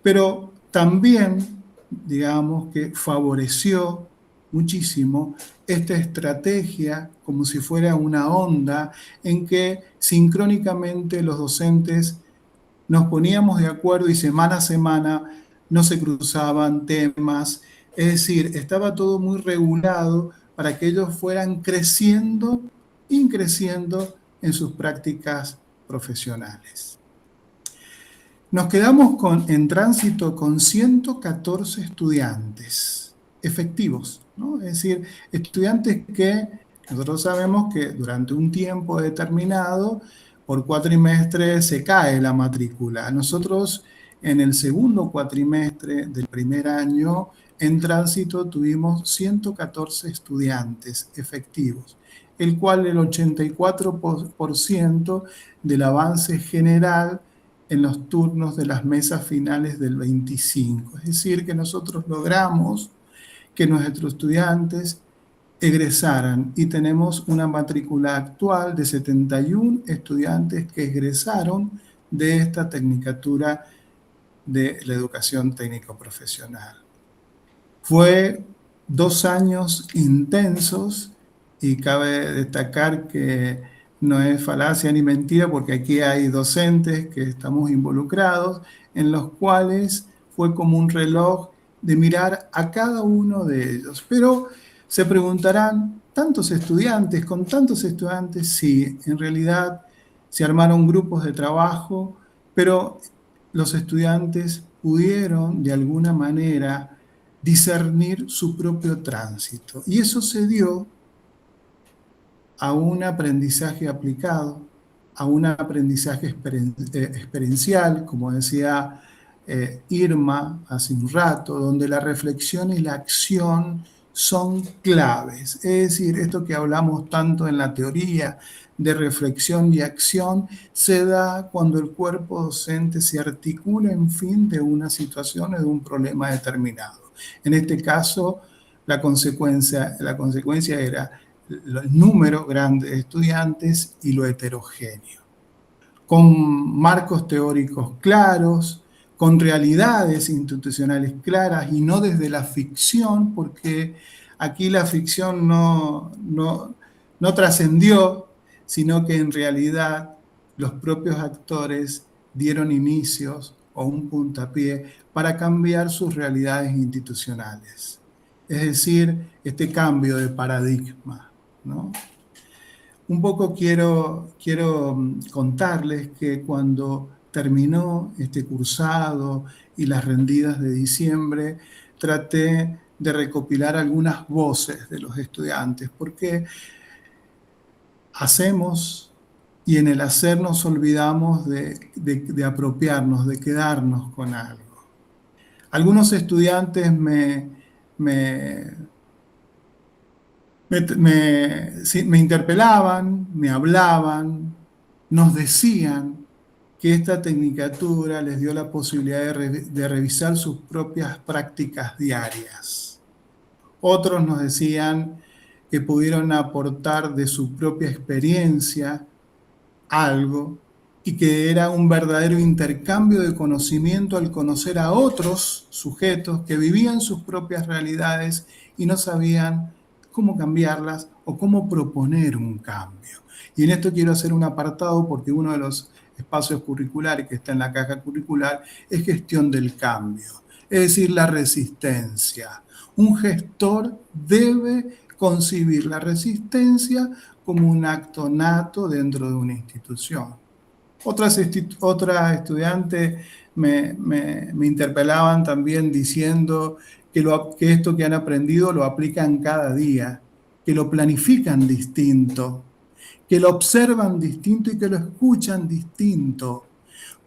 Pero también, digamos, que favoreció muchísimo esta estrategia, como si fuera una onda, en que sincrónicamente los docentes nos poníamos de acuerdo y semana a semana no se cruzaban temas. Es decir, estaba todo muy regulado para que ellos fueran creciendo y creciendo en sus prácticas profesionales. Nos quedamos en tránsito con 114 estudiantes efectivos, ¿no? Es decir, estudiantes que nosotros sabemos que durante un tiempo determinado, por cuatrimestre, se cae la matrícula. Nosotros en el segundo cuatrimestre del primer año, en tránsito tuvimos 114 estudiantes efectivos, el cual el 84% del avance general en los turnos de las mesas finales del 25. Es decir, que nosotros logramos que nuestros estudiantes egresaran y tenemos una matrícula actual de 71 estudiantes que egresaron de esta tecnicatura de la educación técnico-profesional. Fue 2 años intensos y cabe destacar que no es falacia ni mentira porque aquí hay docentes que estamos involucrados en los cuales fue como un reloj de mirar a cada uno de ellos. Pero se preguntarán, ¿tantos estudiantes? ¿Con tantos estudiantes? Sí, en realidad se armaron grupos de trabajo, pero los estudiantes pudieron de alguna manera discernir su propio tránsito. Y eso se dio a un aprendizaje aplicado, a un aprendizaje experiencial, como decía Irma hace un rato, donde la reflexión y la acción son claves. Es decir, esto que hablamos tanto en la teoría de reflexión y acción se da cuando el cuerpo docente se articula en fin de una situación o de un problema determinado. En este caso, la consecuencia era el número grande de estudiantes y lo heterogéneo, con marcos teóricos claros, con realidades institucionales claras y no desde la ficción, porque aquí la ficción no trascendió, sino que en realidad los propios actores dieron inicios o un puntapié para cambiar sus realidades institucionales. Es decir, este cambio de paradigma, ¿no? Un poco quiero contarles que cuando terminó este cursado y las rendidas de diciembre, traté de recopilar algunas voces de los estudiantes, porque hacemos y en el hacer nos olvidamos de apropiarnos, de quedarnos con algo. Algunos estudiantes me interpelaban, me hablaban, nos decían que esta tecnicatura les dio la posibilidad de revisar sus propias prácticas diarias. Otros nos decían que pudieron aportar de su propia experiencia algo y que era un verdadero intercambio de conocimiento al conocer a otros sujetos que vivían sus propias realidades y no sabían cómo cambiarlas o cómo proponer un cambio. Y en esto quiero hacer un apartado porque uno de los espacios curriculares que está en la caja curricular es gestión del cambio, es decir, la resistencia. Un gestor debe concebir la resistencia como un acto nato dentro de una institución. Otras estudiantes me interpelaban también diciendo que esto que han aprendido lo aplican cada día, que lo planifican distinto, que lo observan distinto y que lo escuchan distinto,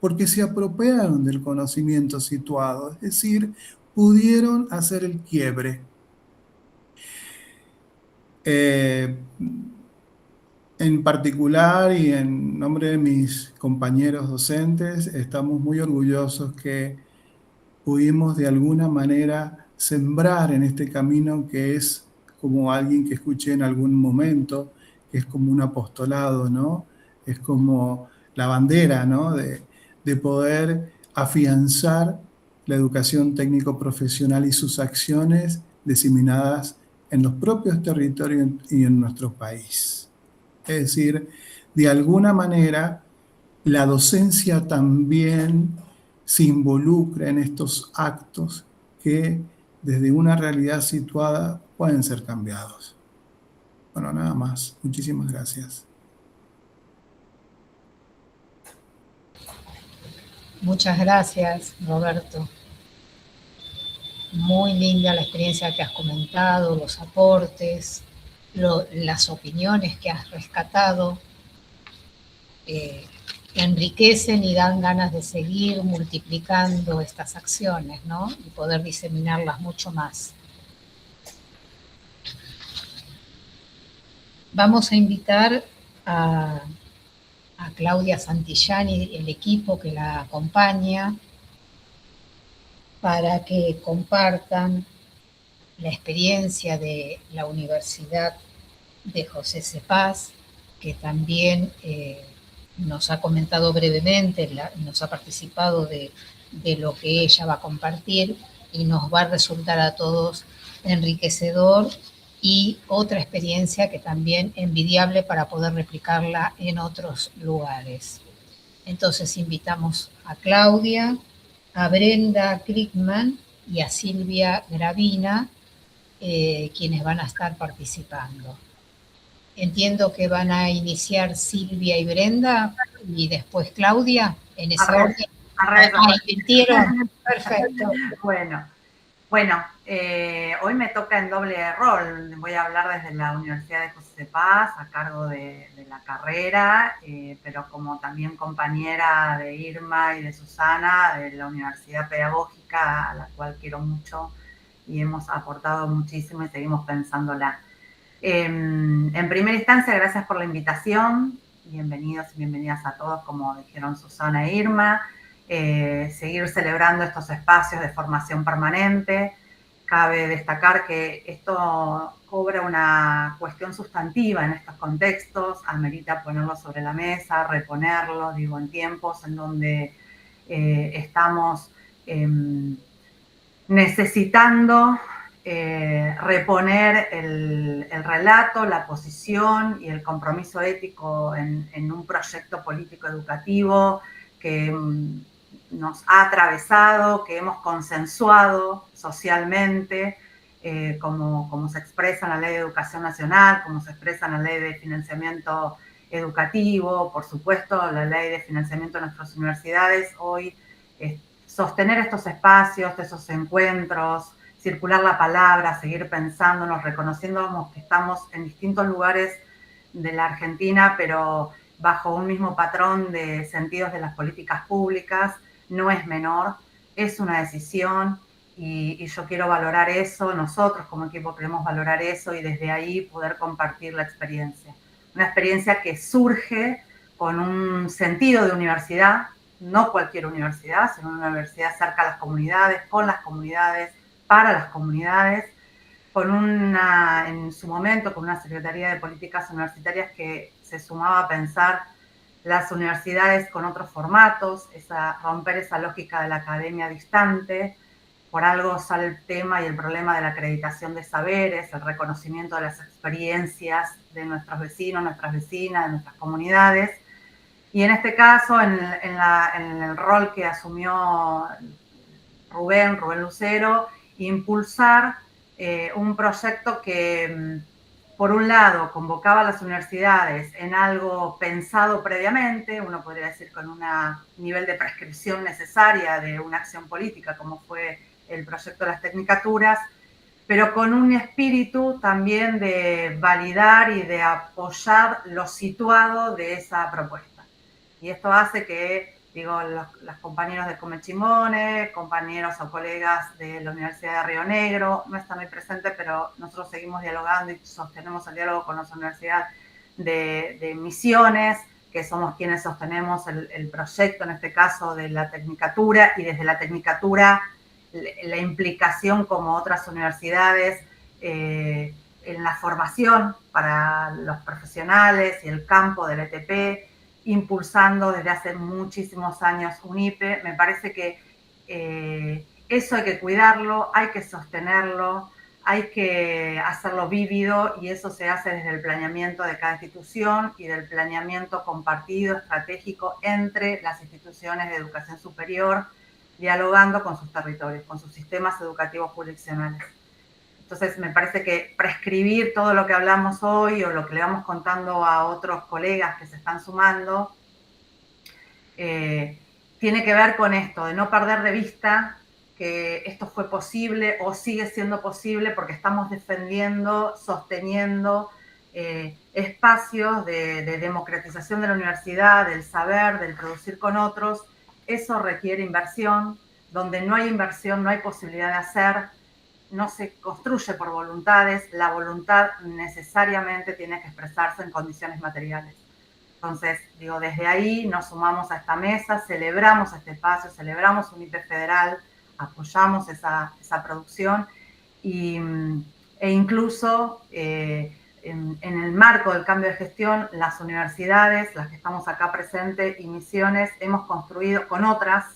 porque se apropiaron del conocimiento situado, es decir, pudieron hacer el quiebre. En particular y en nombre de mis compañeros docentes, estamos muy orgullosos que pudimos de alguna manera sembrar en este camino que es como alguien que escuché en algún momento, que es como un apostolado, ¿no? Es como la bandera, ¿no? De poder afianzar la educación técnico-profesional y sus acciones diseminadas en los propios territorios y en nuestro país. Es decir, de alguna manera la docencia también se involucra en estos actos que desde una realidad situada pueden ser cambiados. Bueno, nada más. Muchísimas gracias. Muchas gracias, Roberto. Muy linda la experiencia que has comentado, los aportes, las opiniones que has rescatado. Enriquecen y dan ganas de seguir multiplicando estas acciones, ¿no? Y poder diseminarlas mucho más. Vamos a invitar a Claudia Santillani y el equipo que la acompaña para que compartan la experiencia de la Universidad de José C. Paz, que también nos ha comentado brevemente, nos ha participado de lo que ella va a compartir y nos va a resultar a todos enriquecedor y otra experiencia que también envidiable para poder replicarla en otros lugares. Entonces invitamos a Claudia, a Brenda Krickman y a Silvia Gravina, quienes van a estar participando. Entiendo que van a iniciar Silvia y Brenda y después Claudia, en ese orden. ¿Invirtieron? Perfecto. Bueno, hoy me toca en doble rol. Voy a hablar desde la Universidad de José C. Paz, a cargo de la carrera, pero como también compañera de Irma y de Susana, de la Universidad Pedagógica, a la cual quiero mucho y hemos aportado muchísimo y seguimos pensándola. En primera instancia, gracias por la invitación. Bienvenidos y bienvenidas a todos, como dijeron Susana e Irma. Seguir celebrando estos espacios de formación permanente. Cabe destacar que esto cobra una cuestión sustantiva en estos contextos, amerita ponerlo sobre la mesa, reponerlo, digo, en tiempos en donde estamos necesitando reponer el relato, la posición y el compromiso ético en un proyecto político educativo que nos ha atravesado, que hemos consensuado socialmente, como se expresa en la Ley de Educación Nacional, como se expresa en la Ley de Financiamiento Educativo, por supuesto, la Ley de Financiamiento de nuestras universidades. Hoy sostener estos espacios, esos encuentros, circular la palabra, seguir pensándonos, reconociéndonos que estamos en distintos lugares de la Argentina, pero bajo un mismo patrón de sentidos de las políticas públicas, no es menor, es una decisión y yo quiero valorar eso, nosotros como equipo queremos valorar eso y desde ahí poder compartir la experiencia. Una experiencia que surge con un sentido de universidad, no cualquier universidad, sino una universidad cerca a las comunidades, con las comunidades, para las comunidades, en su momento con una Secretaría de Políticas Universitarias que se sumaba a pensar las universidades con otros formatos, romper esa lógica de la academia distante. Por algo sale el tema y el problema de la acreditación de saberes, el reconocimiento de las experiencias de nuestros vecinos, nuestras vecinas, de nuestras comunidades. Y en este caso, en el rol que asumió Rubén Lucero, impulsar un proyecto que, por un lado, convocaba a las universidades en algo pensado previamente, uno podría decir con un nivel de prescripción necesaria de una acción política, como fue el proyecto de las tecnicaturas, pero con un espíritu también de validar y de apoyar lo situado de esa propuesta. Y esto hace que, digo, los compañeros de Comechimone, compañeros o colegas de la Universidad de Río Negro, no están hoy presentes, pero nosotros seguimos dialogando y sostenemos el diálogo con la Universidad de Misiones, que somos quienes sostenemos el proyecto, en este caso, de la tecnicatura, y desde la tecnicatura la implicación como otras universidades en la formación para los profesionales y el campo del ETP, impulsando desde hace muchísimos años UNIPE. Me parece que eso hay que cuidarlo, hay que sostenerlo, hay que hacerlo vívido y eso se hace desde el planeamiento de cada institución y del planeamiento compartido, estratégico entre las instituciones de educación superior, dialogando con sus territorios, con sus sistemas educativos jurisdiccionales. Entonces, me parece que prescribir todo lo que hablamos hoy o lo que le vamos contando a otros colegas que se están sumando, tiene que ver con esto, de no perder de vista que esto fue posible o sigue siendo posible porque estamos defendiendo, sosteniendo espacios de democratización de la universidad, del saber, del producir con otros. Eso requiere inversión. Donde no hay inversión, no hay posibilidad de hacer, no se construye por voluntades. La voluntad necesariamente tiene que expresarse en condiciones materiales. Entonces, digo, desde ahí nos sumamos a esta mesa, celebramos este espacio, celebramos un IPE federal, apoyamos esa producción e incluso en el marco del cambio de gestión, las universidades, las que estamos acá presentes y Misiones, hemos construido con otras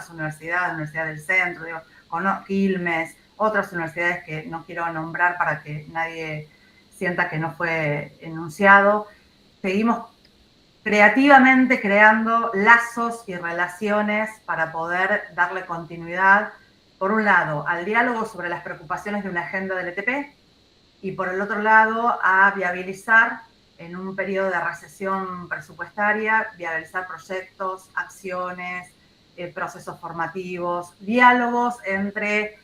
universidades, Universidad del Centro, digo, con Quilmes, otras universidades que no quiero nombrar para que nadie sienta que no fue enunciado. Seguimos creativamente creando lazos y relaciones para poder darle continuidad, por un lado, al diálogo sobre las preocupaciones de una agenda del ETP y por el otro lado, a viabilizar en un periodo de recesión presupuestaria, viabilizar proyectos, acciones, procesos formativos, diálogos entre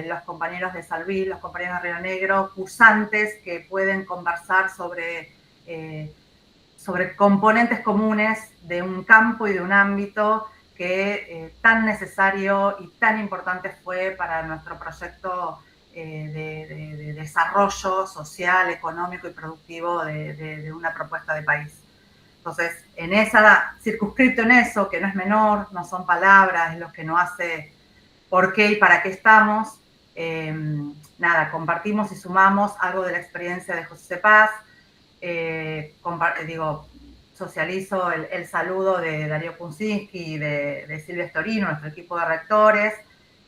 los compañeros de Salví, los compañeros de Río Negro, cursantes que pueden conversar sobre componentes comunes de un campo y de un ámbito que tan necesario y tan importante fue para nuestro proyecto de desarrollo social, económico y productivo de una propuesta de país. Entonces, circunscrito en eso, que no es menor, no son palabras, es lo que nos hace por qué y para qué estamos, compartimos y sumamos algo de la experiencia de José Paz. Socializo el saludo de Darío Kunczynski y de Silvia Storino, nuestro equipo de rectores,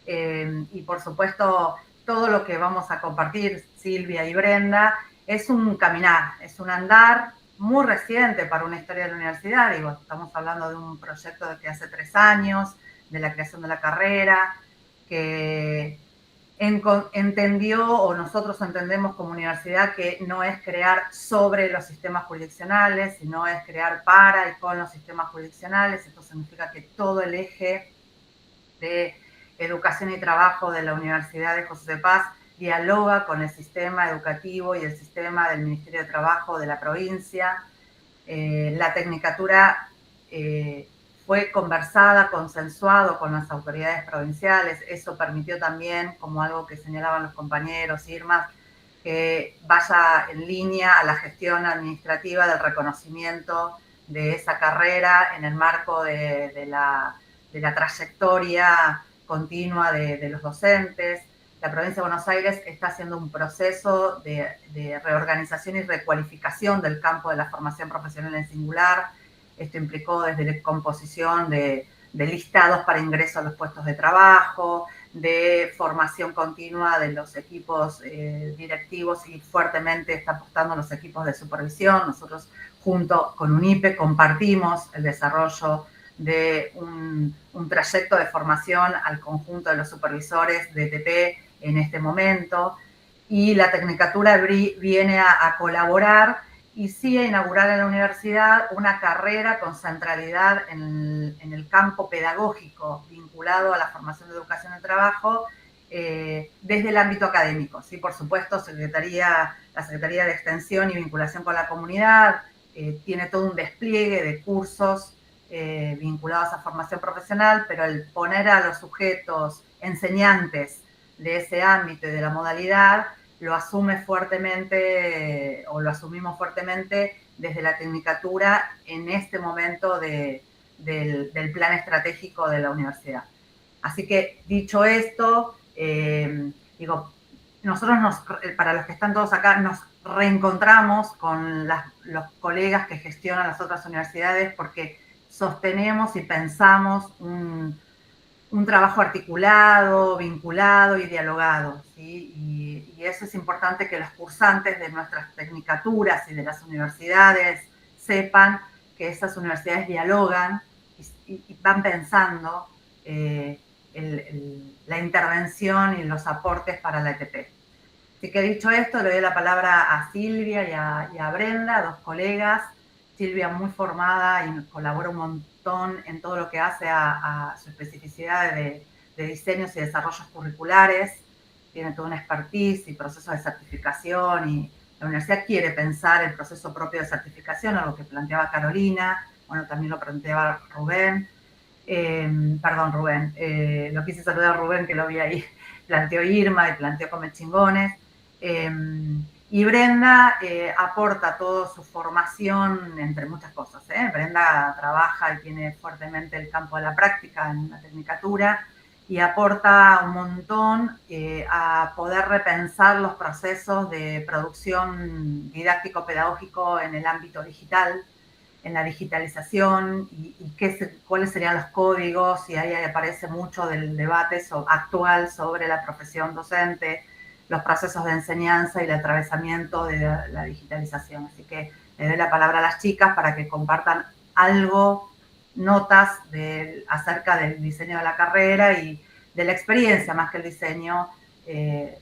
y por supuesto todo lo que vamos a compartir, Silvia y Brenda, es un caminar, es un andar muy reciente para una historia de la universidad. Estamos hablando de un proyecto de que hace 3 años, de la creación de la carrera, que entendió, o nosotros entendemos como universidad, que no es crear sobre los sistemas jurisdiccionales, sino es crear para y con los sistemas jurisdiccionales. Esto significa que todo el eje de educación y trabajo de la Universidad de José de Paz dialoga con el sistema educativo y el sistema del Ministerio de Trabajo de la provincia. La tecnicatura fue conversada, consensuado con las autoridades provinciales. Eso permitió también, como algo que señalaban los compañeros, Irma, que vaya en línea a la gestión administrativa del reconocimiento de esa carrera en el marco de la trayectoria continua de los docentes. La provincia de Buenos Aires está haciendo un proceso de reorganización y recualificación del campo de la formación profesional en singular. Esto implicó desde la composición de listados para ingreso a los puestos de trabajo, de formación continua de los equipos directivos, y fuertemente está apostando los equipos de supervisión. Nosotros, junto con UNIPE, compartimos el desarrollo de un trayecto de formación al conjunto de los supervisores de ETP en este momento, y la Tecnicatura viene a colaborar y sí a inaugurar en la universidad una carrera con centralidad en el campo pedagógico vinculado a la formación de educación y trabajo desde el ámbito académico. Sí, por supuesto, la Secretaría de Extensión y Vinculación con la Comunidad tiene todo un despliegue de cursos vinculados a formación profesional, pero el poner a los sujetos enseñantes de ese ámbito y de la modalidad lo asume fuertemente, o lo asumimos fuertemente desde la Tecnicatura en este momento del plan estratégico de la universidad. Así que, dicho esto, nosotros para los que están todos acá, nos reencontramos con los colegas que gestionan las otras universidades porque sostenemos y pensamos un un trabajo articulado, vinculado y dialogado, ¿sí? Y eso es importante que los cursantes de nuestras tecnicaturas y de las universidades sepan que esas universidades dialogan y van pensando la intervención y los aportes para la ETP. Así que dicho esto, le doy la palabra a Silvia y a Brenda, dos colegas. Silvia muy formada y colabora un montón en todo lo que hace a su especificidad de diseños y desarrollos curriculares. Tiene toda una expertise y procesos de certificación, y la universidad quiere pensar el proceso propio de certificación, algo que planteaba Carolina, bueno, también lo planteaba Rubén. Lo quise saludar a Rubén, que lo vi ahí, planteó Irma y planteó Comechingones. Y Brenda aporta toda su formación, entre muchas cosas. Brenda trabaja y tiene fuertemente el campo de la práctica en la tecnicatura y aporta un montón a poder repensar los procesos de producción didáctico-pedagógico en el ámbito digital, en la digitalización y cuáles serían los códigos, y ahí aparece mucho del debate actual sobre la profesión docente, los procesos de enseñanza y el atravesamiento de la digitalización. Así que le doy la palabra a las chicas para que compartan algo, notas acerca del diseño de la carrera y de la experiencia, más que el diseño, que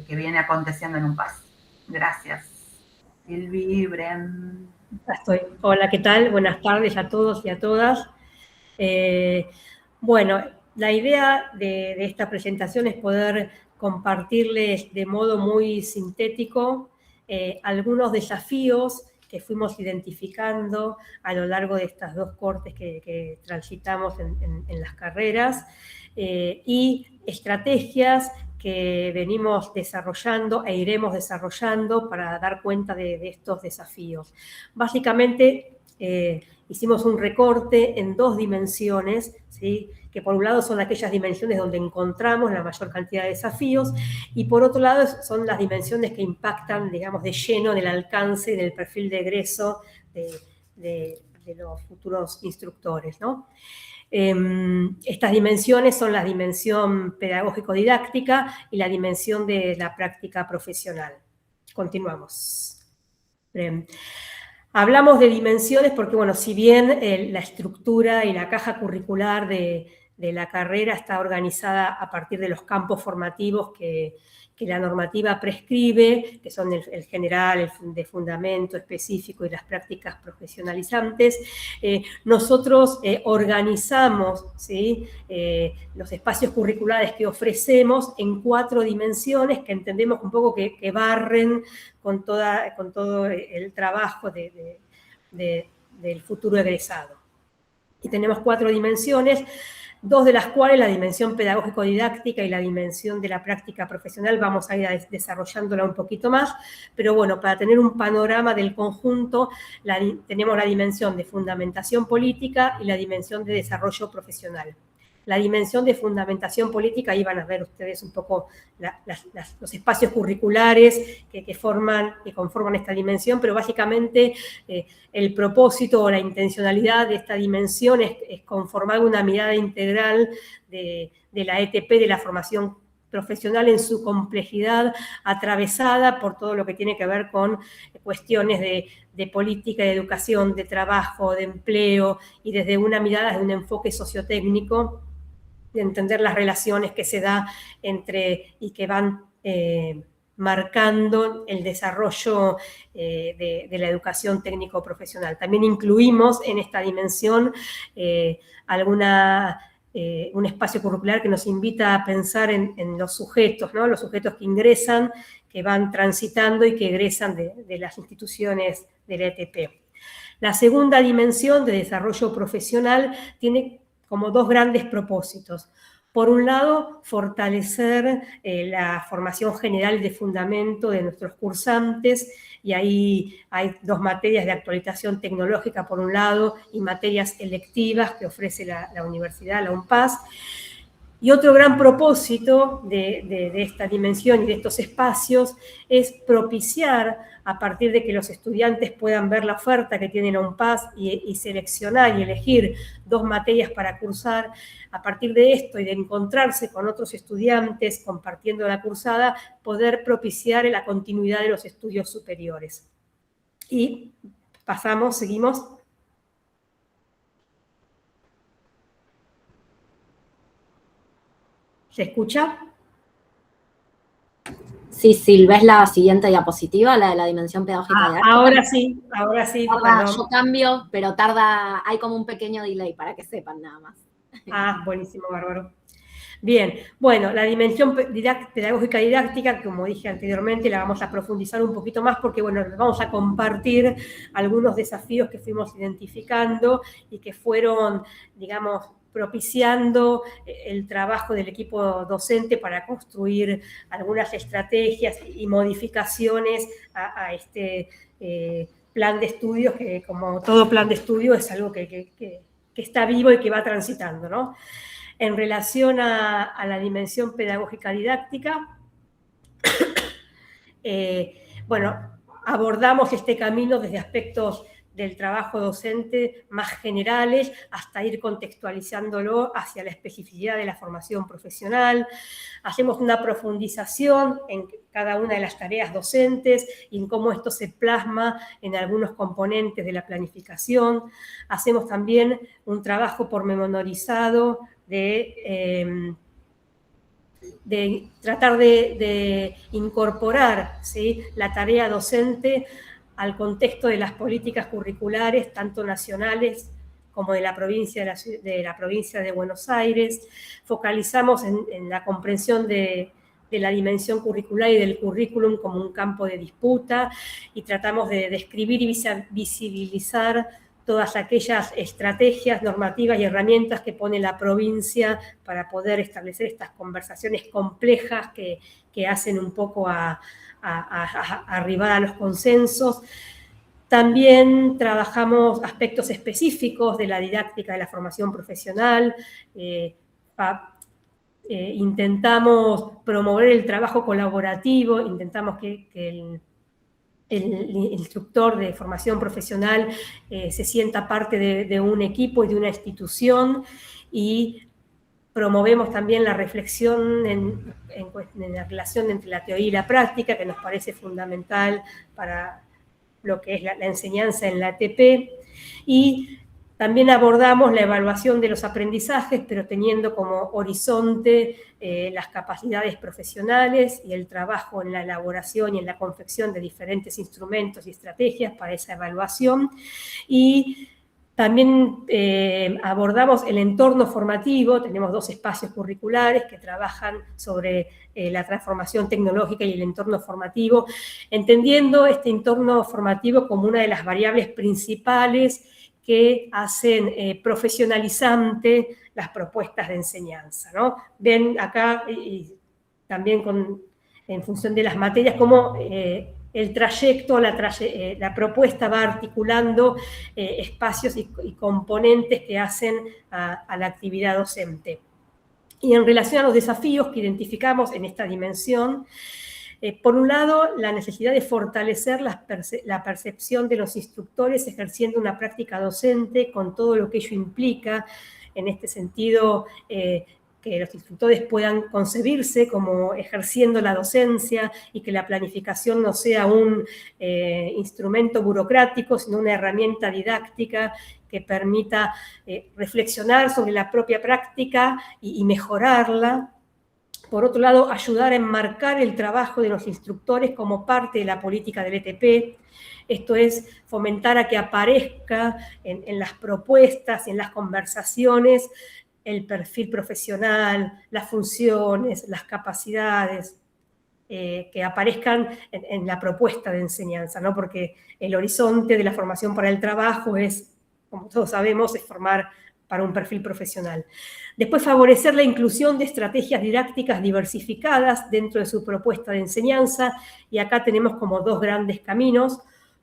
viene aconteciendo en UNPAS. Gracias. Silvi, Bren. Estoy. Hola, ¿qué tal? Buenas tardes a todos y a todas. Bueno, la idea de esta presentación es poder compartirles de modo muy sintético algunos desafíos que fuimos identificando a lo largo de estas dos cortes que transitamos en las carreras y estrategias que venimos desarrollando e iremos desarrollando para dar cuenta de estos desafíos. Básicamente, hicimos un recorte en dos dimensiones, ¿sí? Que por un lado son aquellas dimensiones donde encontramos la mayor cantidad de desafíos y por otro lado son las dimensiones que impactan, digamos, de lleno en el alcance, en el perfil de egreso de los futuros instructores, ¿no? Estas dimensiones son la dimensión pedagógico-didáctica y la dimensión de la práctica profesional. Continuamos. Hablamos de dimensiones porque, bueno, si bien la estructura y la caja curricular de la carrera está organizada a partir de los campos formativos que la normativa prescribe, que son el general, el de fundamento específico y las prácticas profesionalizantes, nosotros organizamos, ¿sí? Los espacios curriculares que ofrecemos en 4 dimensiones que entendemos un poco que barren con todo el trabajo del futuro egresado. Y tenemos 4 dimensiones, 2 de las cuales, la dimensión pedagógico-didáctica y la dimensión de la práctica profesional, vamos a ir desarrollándola un poquito más, pero bueno, para tener un panorama del conjunto, tenemos la dimensión de fundamentación política y la dimensión de desarrollo profesional. La dimensión de fundamentación política, ahí van a ver ustedes un poco los espacios curriculares que conforman esta dimensión, pero básicamente el propósito o la intencionalidad de esta dimensión es conformar una mirada integral de la ETP, de la formación profesional en su complejidad, atravesada por todo lo que tiene que ver con cuestiones de política, de educación, de trabajo, de empleo, y desde una mirada, desde un enfoque sociotécnico, de entender las relaciones que se da entre y que van marcando el desarrollo de la educación técnico-profesional. También incluimos en esta dimensión un espacio curricular que nos invita a pensar en los sujetos, ¿no? Los sujetos que ingresan, que van transitando y que egresan de las instituciones de la ETP. La segunda dimensión de desarrollo profesional tiene como 2 grandes propósitos. Por un lado, fortalecer la formación general de fundamento de nuestros cursantes, y ahí hay 2 materias de actualización tecnológica por un lado y materias electivas que ofrece la universidad, la UNPAS. Y otro gran propósito de esta dimensión y de estos espacios es propiciar, a partir de que los estudiantes puedan ver la oferta que tienen a UNPAS y seleccionar y elegir 2 materias para cursar, a partir de esto y de encontrarse con otros estudiantes compartiendo la cursada, poder propiciar la continuidad de los estudios superiores. Y seguimos. ¿Se escucha? Sí, Sil, ¿ves la siguiente diapositiva, la de la dimensión pedagógica didáctica? Ahora sí. Yo cambio, pero hay como un pequeño delay para que sepan nada más. Buenísimo, bárbaro. Bien, bueno, la dimensión pedagógica didáctica, como dije anteriormente, la vamos a profundizar un poquito más porque, bueno, vamos a compartir algunos desafíos que fuimos identificando y que fueron, digamos, propiciando el trabajo del equipo docente para construir algunas estrategias y modificaciones a este plan de estudios, que como todo plan de estudio es algo que está vivo y que va transitando, ¿no? En relación a la dimensión pedagógica didáctica, bueno, abordamos este camino desde aspectos del trabajo docente más generales hasta ir contextualizándolo hacia la especificidad de la formación profesional. Hacemos una profundización en cada una de las tareas docentes y en cómo esto se plasma en algunos componentes de la planificación. Hacemos también un trabajo pormenorizado de tratar de incorporar, ¿sí?, la tarea docente al contexto de las políticas curriculares, tanto nacionales como de la provincia de Buenos Aires. Focalizamos en la comprensión de la dimensión curricular y del currículum como un campo de disputa y tratamos de describir y visibilizar todas aquellas estrategias normativas y herramientas que pone la provincia para poder establecer estas conversaciones complejas que hacen un poco a arribar a los consensos. También trabajamos aspectos específicos de la didáctica de la formación profesional. Intentamos promover el trabajo colaborativo, intentamos que el instructor de formación profesional se sienta parte de un equipo y de una institución, y promovemos también la reflexión en la relación entre la teoría y la práctica, que nos parece fundamental para lo que es la enseñanza en la ATP, y también abordamos la evaluación de los aprendizajes, pero teniendo como horizonte las capacidades profesionales y el trabajo en la elaboración y en la confección de diferentes instrumentos y estrategias para esa evaluación. Y también abordamos el entorno formativo. Tenemos 2 espacios curriculares que trabajan sobre la transformación tecnológica y el entorno formativo, entendiendo este entorno formativo como una de las variables principales que hacen profesionalizante las propuestas de enseñanza, ¿no? Ven acá, y también en función de las materias, cómo el trayecto, la propuesta va articulando espacios y componentes que hacen a la actividad docente. Y en relación a los desafíos que identificamos en esta dimensión, por un lado, la necesidad de fortalecer la percepción de los instructores ejerciendo una práctica docente con todo lo que ello implica. En este sentido, que los instructores puedan concebirse como ejerciendo la docencia y que la planificación no sea un instrumento burocrático, sino una herramienta didáctica que permita reflexionar sobre la propia práctica y mejorarla. Por otro lado, ayudar a enmarcar el trabajo de los instructores como parte de la política del ETP. Esto es, fomentar a que aparezca en las propuestas, en las conversaciones, el perfil profesional, las funciones, las capacidades, que aparezcan en la propuesta de enseñanza, ¿no? Porque el horizonte de la formación para el trabajo es, como todos sabemos, es formar para un perfil profesional. Después, favorecer la inclusión de estrategias didácticas diversificadas dentro de su propuesta de enseñanza, y acá tenemos como 2 grandes caminos.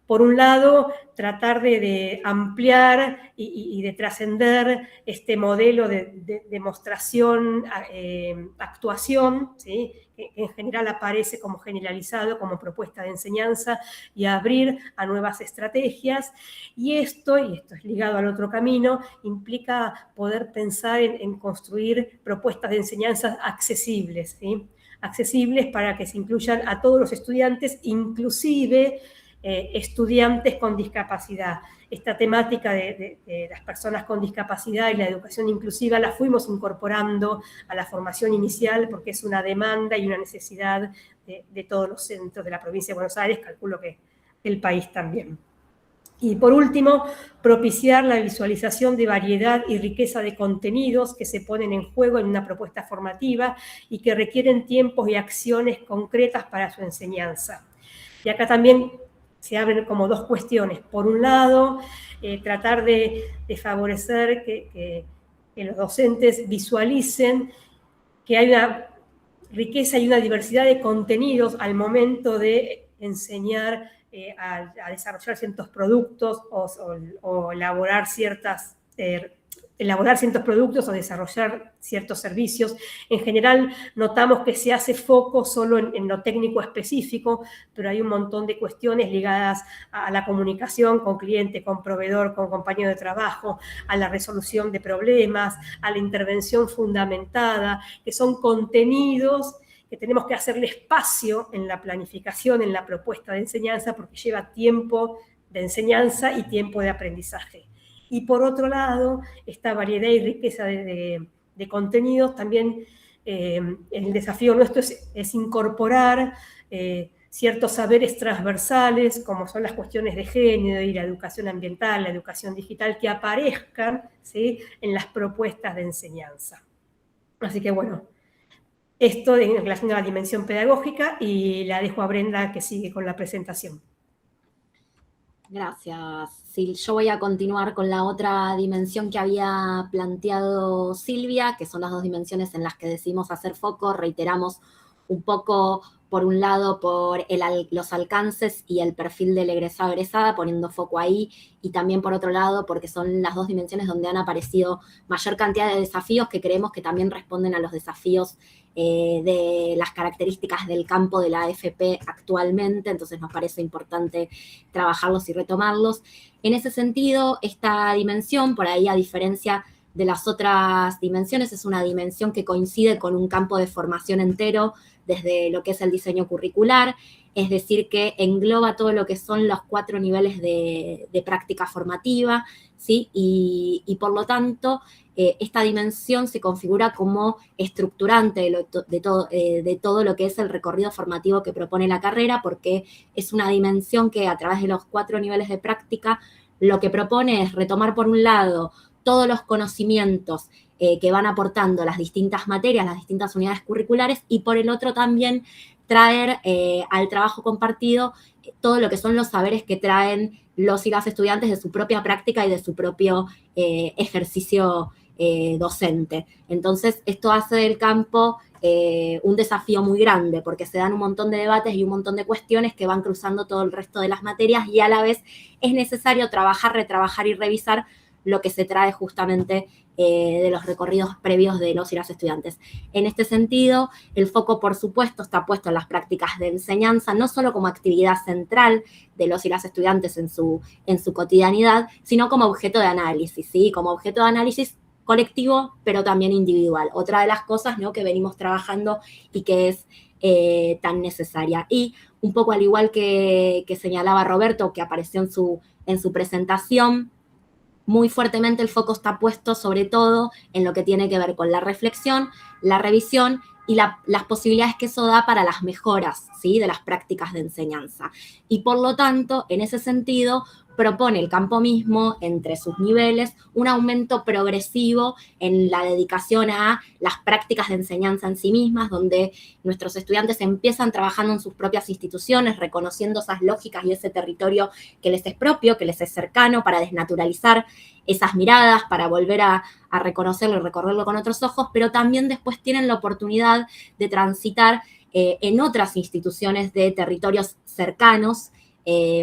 por un lado, tratar de ampliar y de trascender este modelo de demostración, actuación, ¿sí? Que en general aparece como generalizado, como propuesta de enseñanza, y abrir a nuevas estrategias. Y esto es ligado al otro camino, implica poder pensar en construir propuestas de enseñanza accesibles, ¿sí? Accesibles para que se incluyan a todos los estudiantes, inclusive estudiantes con discapacidad. Esta temática de las personas con discapacidad y la educación inclusiva la fuimos incorporando a la formación inicial porque es una demanda y una necesidad de todos los centros de la provincia de Buenos Aires, calculo que el país también. Y por último, propiciar la visualización de variedad y riqueza de contenidos que se ponen en juego en una propuesta formativa y que requieren tiempos y acciones concretas para su enseñanza. Y acá también se abren como dos cuestiones. Por un lado, tratar de favorecer que los docentes visualicen que hay una riqueza y una diversidad de contenidos al momento de enseñar a desarrollar ciertos productos o elaborar ciertos productos o desarrollar ciertos servicios. En general, notamos que se hace foco solo en lo técnico específico, pero hay un montón de cuestiones ligadas a la comunicación con cliente, con proveedor, con compañero de trabajo, a la resolución de problemas, a la intervención fundamentada, que son contenidos que tenemos que hacerle espacio en la planificación, en la propuesta de enseñanza, porque lleva tiempo de enseñanza y tiempo de aprendizaje. Y por otro lado, esta variedad y riqueza de contenidos, también el desafío nuestro es incorporar ciertos saberes transversales, como son las cuestiones de género y la educación ambiental, la educación digital, que aparezcan, ¿sí?, en las propuestas de enseñanza. Así que bueno, esto en relación a la dimensión pedagógica, y la dejo a Brenda que sigue con la presentación. Gracias, Sil. Yo voy a continuar con la otra dimensión que había planteado Silvia, que son las dos dimensiones en las que decidimos hacer foco. Reiteramos un poco, por un lado, por los alcances y el perfil del egresado egresada, poniendo foco ahí, y también por otro lado, porque son las dos dimensiones donde han aparecido mayor cantidad de desafíos que creemos que también responden a los desafíos de las características del campo de la AFP actualmente, entonces nos parece importante trabajarlos y retomarlos. En ese sentido, esta dimensión, por ahí a diferencia de las otras dimensiones, es una dimensión que coincide con un campo de formación entero desde lo que es el diseño curricular, es decir, que engloba todo lo que son los 4 niveles de práctica formativa, ¿sí? Y por lo tanto, esta dimensión se configura como estructurante de todo lo que es el recorrido formativo que propone la carrera, porque es una dimensión que a través de los 4 niveles de práctica lo que propone es retomar, por un lado, todos los conocimientos que van aportando las distintas materias, las distintas unidades curriculares, y por el otro también traer al trabajo compartido todo lo que son los saberes que traen los y las estudiantes de su propia práctica y de su propio ejercicio docente. Entonces, esto hace del campo un desafío muy grande, porque se dan un montón de debates y un montón de cuestiones que van cruzando todo el resto de las materias, y a la vez es necesario trabajar, retrabajar y revisar lo que se trae justamente de los recorridos previos de los y las estudiantes. En este sentido, el foco, por supuesto, está puesto en las prácticas de enseñanza, no solo como actividad central de los y las estudiantes en su cotidianidad, sino como objeto de análisis, ¿sí? Como objeto de análisis colectivo, pero también individual. Otra de las cosas, ¿no?, que venimos trabajando y que es tan necesaria. Y un poco al igual que señalaba Roberto, que apareció en su presentación, muy fuertemente el foco está puesto sobre todo en lo que tiene que ver con la reflexión, la revisión y las posibilidades que eso da para las mejoras, ¿sí?, de las prácticas de enseñanza. Y por lo tanto, en ese sentido, propone el campo mismo, entre sus niveles, un aumento progresivo en la dedicación a las prácticas de enseñanza en sí mismas, donde nuestros estudiantes empiezan trabajando en sus propias instituciones, reconociendo esas lógicas y ese territorio que les es propio, que les es cercano, para desnaturalizar esas miradas, para volver a reconocerlo y recorrerlo con otros ojos, pero también después tienen la oportunidad de transitar en otras instituciones de territorios cercanos,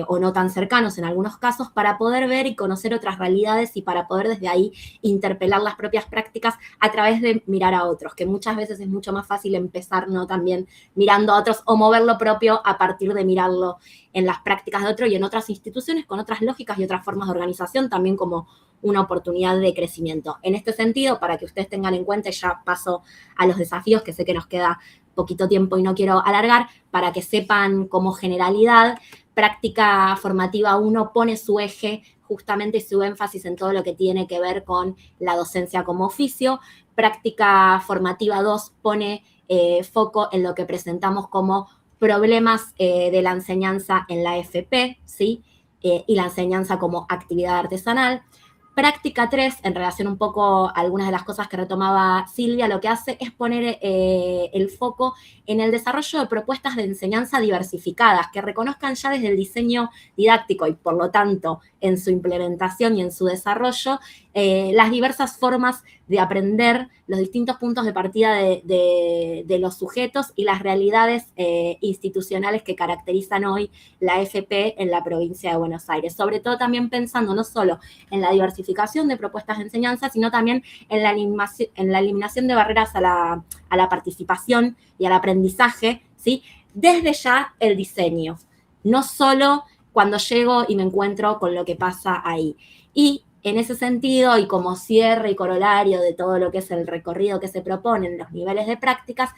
o no tan cercanos en algunos casos, para poder ver y conocer otras realidades y para poder desde ahí interpelar las propias prácticas a través de mirar a otros, que muchas veces es mucho más fácil empezar, ¿no?, también mirando a otros o mover lo propio a partir de mirarlo en las prácticas de otro y en otras instituciones con otras lógicas y otras formas de organización también como una oportunidad de crecimiento. En este sentido, para que ustedes tengan en cuenta, y ya paso a los desafíos, que sé que nos queda poquito tiempo y no quiero alargar, para que sepan como generalidad, Práctica Formativa 1 pone su eje justamente su énfasis en todo lo que tiene que ver con la docencia como oficio. Práctica Formativa 2 pone foco en lo que presentamos como problemas de la enseñanza en la FP, ¿sí? Y la enseñanza como actividad artesanal. Práctica 3, en relación un poco a algunas de las cosas que retomaba Silvia, lo que hace es poner el foco en el desarrollo de propuestas de enseñanza diversificadas, que reconozcan ya desde el diseño didáctico y por lo tanto en su implementación y en su desarrollo las diversas formas de aprender, los distintos puntos de partida de los sujetos y las realidades institucionales que caracterizan hoy la FP en la provincia de Buenos Aires. Sobre todo también pensando no solo en la diversificación de propuestas de enseñanza, sino también en la eliminación de barreras a la participación y al aprendizaje, ¿sí? Desde ya el diseño, no solo cuando llego y me encuentro con lo que pasa ahí. Y en ese sentido, y como cierre y corolario de todo lo que es el recorrido que se propone en los niveles de prácticas,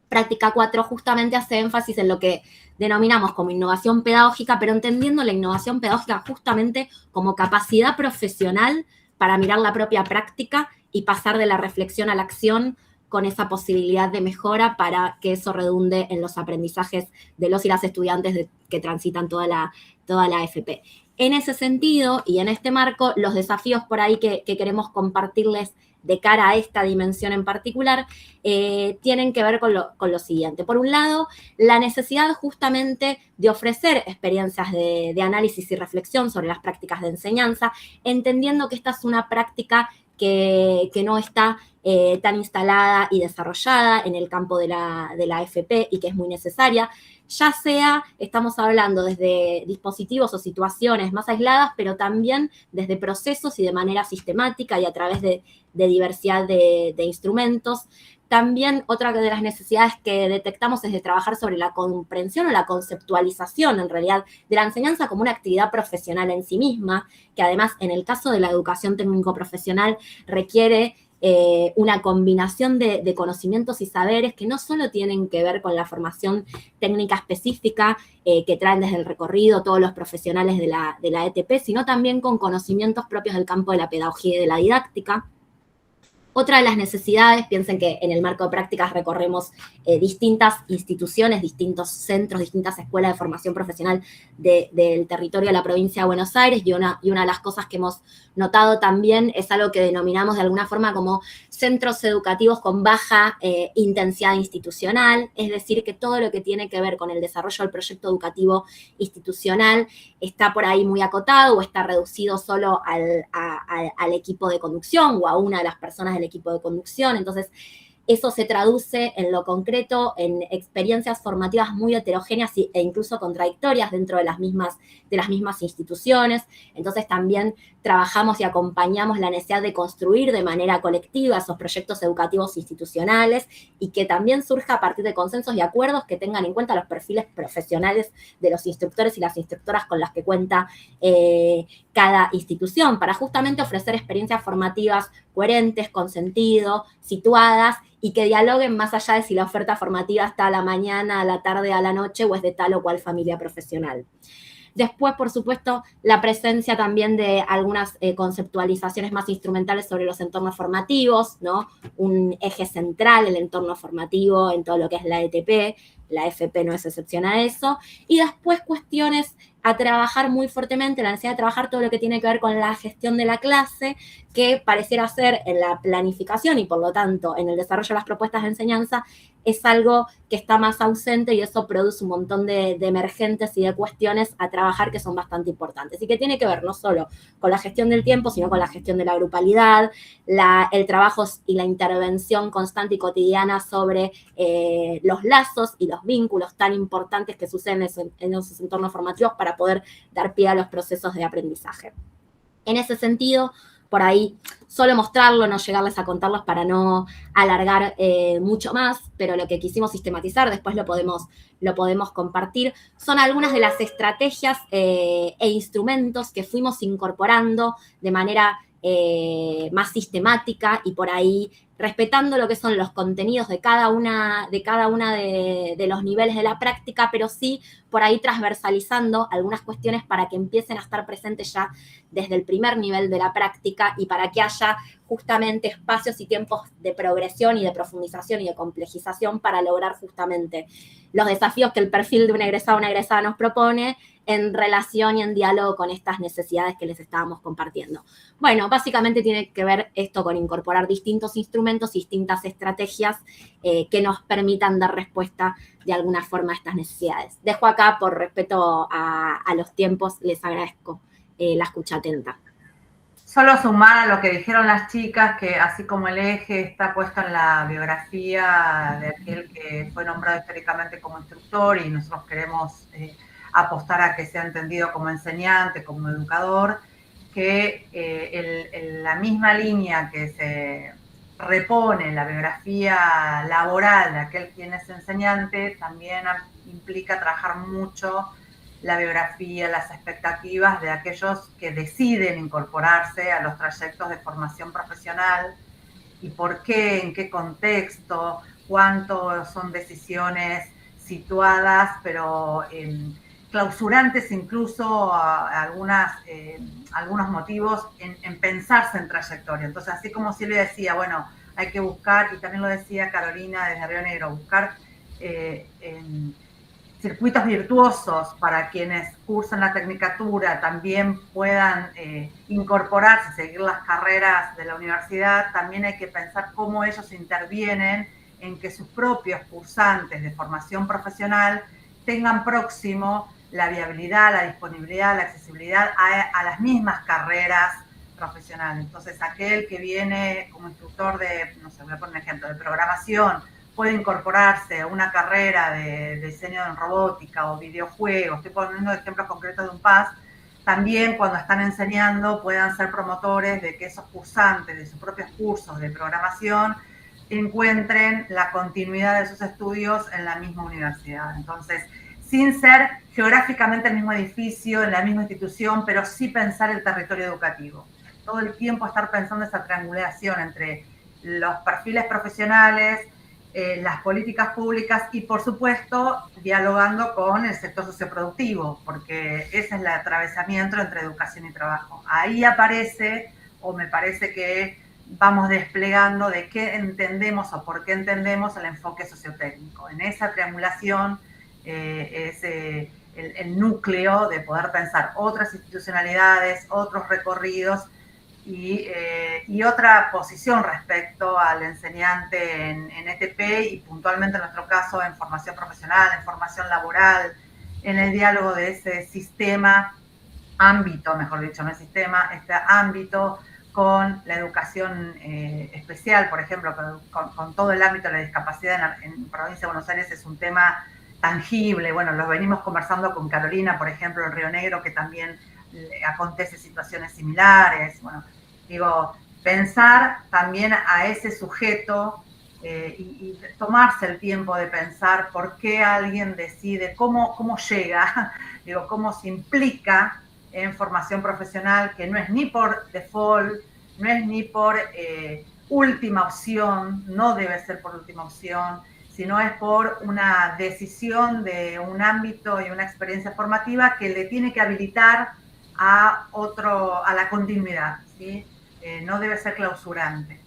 Práctica 4 justamente hace énfasis en lo que denominamos como innovación pedagógica, pero entendiendo la innovación pedagógica justamente como capacidad profesional para mirar la propia práctica y pasar de la reflexión a la acción con esa posibilidad de mejora para que eso redunde en los aprendizajes de los y las estudiantes que transitan toda la FP. En ese sentido y en este marco, los desafíos por ahí que queremos compartirles de cara a esta dimensión en particular, tienen que ver con lo siguiente. Por un lado, la necesidad justamente de ofrecer experiencias de análisis y reflexión sobre las prácticas de enseñanza, entendiendo que esta es una práctica que no está tan instalada y desarrollada en el campo de la FP y que es muy necesaria, ya sea, estamos hablando desde dispositivos o situaciones más aisladas, pero también desde procesos y de manera sistemática y a través de diversidad de instrumentos. También otra de las necesidades que detectamos es de trabajar sobre la comprensión o la conceptualización, en realidad, de la enseñanza como una actividad profesional en sí misma, que además, en el caso de la educación técnico-profesional, requiere una combinación de conocimientos y saberes que no solo tienen que ver con la formación técnica específica que traen desde el recorrido todos los profesionales de la ETP, sino también con conocimientos propios del campo de la pedagogía y de la didáctica. Otra de las necesidades, piensen que en el marco de prácticas recorremos distintas instituciones, distintos centros, distintas escuelas de formación profesional del territorio de la provincia de Buenos Aires, y una de las cosas que hemos notado también es algo que denominamos de alguna forma como centros educativos con baja intensidad institucional, es decir, que todo lo que tiene que ver con el desarrollo del proyecto educativo institucional está por ahí muy acotado o está reducido solo al equipo de conducción o a una de las personas del equipo de conducción. Entonces, eso se traduce en lo concreto en experiencias formativas muy heterogéneas e incluso contradictorias dentro de las mismas instituciones. Entonces también trabajamos y acompañamos la necesidad de construir de manera colectiva esos proyectos educativos institucionales y que también surja a partir de consensos y acuerdos que tengan en cuenta los perfiles profesionales de los instructores y las instructoras con las que cuenta cada institución, para justamente ofrecer experiencias formativas coherentes, con sentido, situadas y que dialoguen más allá de si la oferta formativa está a la mañana, a la tarde, a la noche o es de tal o cual familia profesional. Después, por supuesto, la presencia también de algunas conceptualizaciones más instrumentales sobre los entornos formativos, ¿no? Un eje central, el entorno formativo en todo lo que es la ETP, la FP no es excepción a eso. Y después cuestiones a trabajar muy fuertemente, la necesidad de trabajar todo lo que tiene que ver con la gestión de la clase, que pareciera ser en la planificación y por lo tanto en el desarrollo de las propuestas de enseñanza es algo que está más ausente y eso produce un montón de emergentes y de cuestiones a trabajar que son bastante importantes y que tiene que ver no solo con la gestión del tiempo, sino con la gestión de la grupalidad, el trabajo y la intervención constante y cotidiana sobre los lazos y los vínculos tan importantes que suceden en esos entornos formativos para poder dar pie a los procesos de aprendizaje. En ese sentido, por ahí solo mostrarlo, no llegarles a contarlos para no alargar mucho más, pero lo que quisimos sistematizar, después lo podemos compartir, son algunas de las estrategias e instrumentos que fuimos incorporando de manera más sistemática y por ahí respetando lo que son los contenidos de cada una de los niveles de la práctica, pero sí por ahí transversalizando algunas cuestiones para que empiecen a estar presentes ya desde el primer nivel de la práctica y para que haya justamente espacios y tiempos de progresión y de profundización y de complejización para lograr justamente los desafíos que el perfil de un egresado o una egresada nos propone en relación y en diálogo con estas necesidades que les estábamos compartiendo. Bueno, básicamente tiene que ver esto con incorporar distintos instrumentos, distintas estrategias que nos permitan dar respuesta de alguna forma a estas necesidades. Dejo acá, por respeto a los tiempos, les agradezco la escucha atenta. Solo sumar a lo que dijeron las chicas, que así como el eje está puesto en la biografía de aquel que fue nombrado históricamente como instructor y nosotros queremos apostar a que sea entendido como enseñante, como educador, que la misma línea que se repone en la biografía laboral de aquel quien es enseñante también implica trabajar mucho la biografía, las expectativas de aquellos que deciden incorporarse a los trayectos de formación profesional y por qué, en qué contexto, cuánto son decisiones situadas, pero clausurantes incluso algunos motivos en pensarse en trayectoria. Entonces, así como Silvia decía, bueno, hay que buscar, y también lo decía Carolina desde Río Negro, buscar circuitos virtuosos para quienes cursan la tecnicatura también puedan incorporarse, seguir las carreras de la universidad, también hay que pensar cómo ellos intervienen en que sus propios cursantes de formación profesional tengan próximo la viabilidad, la disponibilidad, la accesibilidad a las mismas carreras profesionales. Entonces, aquel que viene como instructor de, no sé, voy a poner un ejemplo, de programación, puede incorporarse a una carrera de diseño en robótica o videojuegos, estoy poniendo ejemplos concretos de un PAS, también cuando están enseñando puedan ser promotores de que esos cursantes de sus propios cursos de programación encuentren la continuidad de sus estudios en la misma universidad. Entonces, sin ser geográficamente el mismo edificio, en la misma institución, pero sí pensar el territorio educativo. Todo el tiempo estar pensando esa triangulación entre los perfiles profesionales, las políticas públicas y, por supuesto, dialogando con el sector socioproductivo, porque ese es el atravesamiento entre educación y trabajo. Ahí aparece, o me parece que vamos desplegando de qué entendemos o por qué entendemos el enfoque sociotécnico. En esa triangulación es el núcleo de poder pensar otras institucionalidades, otros recorridos y otra posición respecto al enseñante en ETP y puntualmente en nuestro caso en formación profesional, en formación laboral, en el diálogo de ese ámbito, mejor dicho, no es sistema, este ámbito con la educación especial, por ejemplo, con todo el ámbito de la discapacidad en provincia de Buenos Aires es un tema tangible. Bueno, lo venimos conversando con Carolina, por ejemplo, en Río Negro, que también acontece situaciones similares. Bueno, digo, pensar también a ese sujeto y tomarse el tiempo de pensar por qué alguien decide, cómo llega, digo, cómo se implica en formación profesional, que no es ni por default, no es ni por última opción, no debe ser por última opción, sino es por una decisión de un ámbito y una experiencia formativa que le tiene que habilitar a la continuidad, ¿sí? No debe ser clausurante.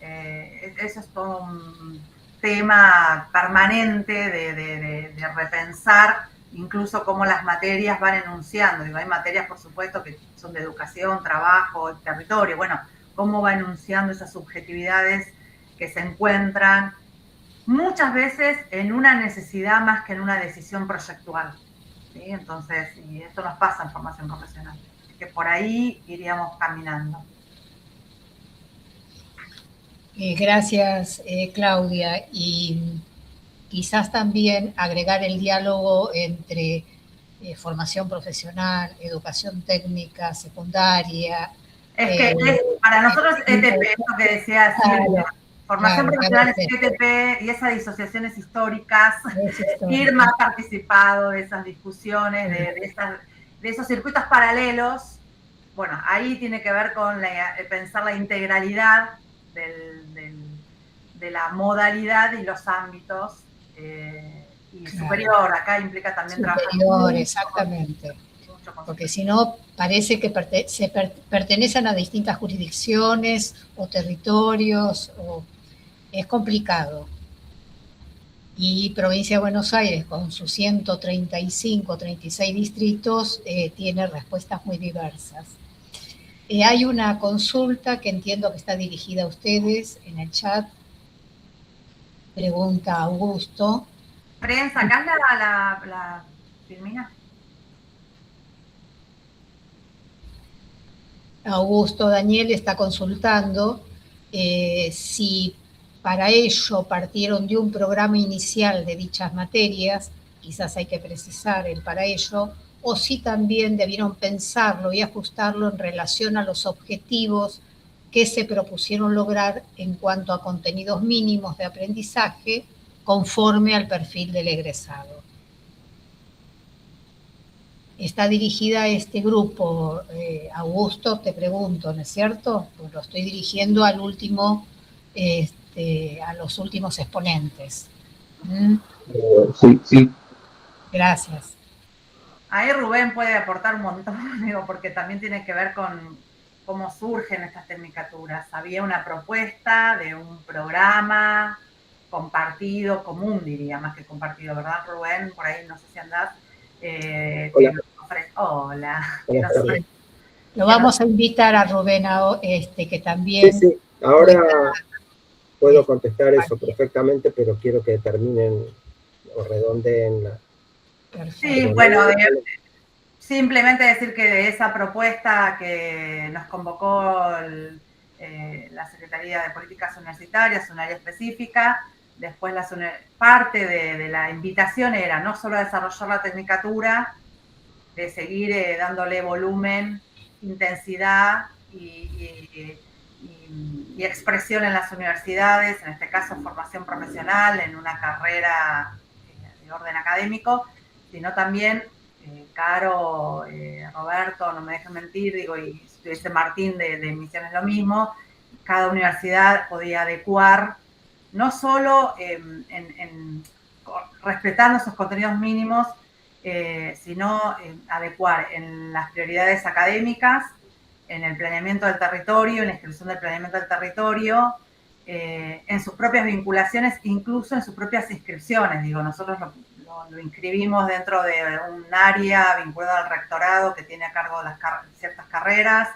Eso es todo un tema permanente de repensar incluso cómo las materias van enunciando. Digo, hay materias, por supuesto, que son de educación, trabajo, territorio. Bueno, cómo va enunciando esas subjetividades que se encuentran muchas veces en una necesidad más que en una decisión proyectual, ¿sí? Entonces, y esto nos pasa en formación profesional, que por ahí iríamos caminando. Gracias, Claudia. Y quizás también agregar el diálogo entre formación profesional, educación técnica, secundaria. Es que para nosotros ETP, eso que decía Silvia, formación profesional es ETP y esas disociaciones históricas. Irma ha participado de esas discusiones, de esos circuitos paralelos. Bueno, ahí tiene que ver con pensar la integralidad de la modalidad y los ámbitos. Y superior, acá implica también superior, exactamente. Porque si no, parece que pertenecen a distintas jurisdicciones o territorios, es complicado. Y Provincia de Buenos Aires, con sus 135, 36 distritos, tiene respuestas muy diversas. Hay una consulta que entiendo que está dirigida a ustedes en el chat. Pregunta Augusto. Fren, ¿sacás la filmina? Augusto Daniel está consultando si para ello partieron de un programa inicial de dichas materias, quizás hay que precisar el para ello, o si también debieron pensarlo y ajustarlo en relación a los objetivos que se propusieron lograr en cuanto a contenidos mínimos de aprendizaje conforme al perfil del egresado. Está dirigida a este grupo, Augusto, te pregunto, ¿no es cierto? Pues lo estoy dirigiendo al último, a los últimos exponentes. Sí. Gracias. Ahí Rubén puede aportar un montón, digo, porque también tiene que ver con cómo surgen estas tecnicaturas. Había una propuesta de un programa compartido, común diría, más que compartido, ¿verdad, Rubén? Por ahí no sé si andás. Hola. Lo vamos a invitar a Rubén, que también... Sí, ahora puedo contestar eso perfectamente, pero quiero que terminen o redondeen la... Sí, bueno, simplemente decir que de esa propuesta que nos convocó la Secretaría de Políticas Universitarias, un área específica, después parte de la invitación era no solo desarrollar la tecnicatura, de seguir dándole volumen, intensidad y expresión en las universidades, en este caso formación profesional, en una carrera de orden académico, sino también Caro, Roberto, no me dejen mentir, digo, y si estuviese Martín de Misiones lo mismo, cada universidad podía adecuar, no solo respetando esos contenidos mínimos, sino adecuar en las prioridades académicas, en el planeamiento del territorio, en la inscripción del planeamiento del territorio, en sus propias vinculaciones, incluso en sus propias inscripciones. Digo, nosotros lo inscribimos dentro de un área vinculada al rectorado que tiene a cargo de ciertas carreras.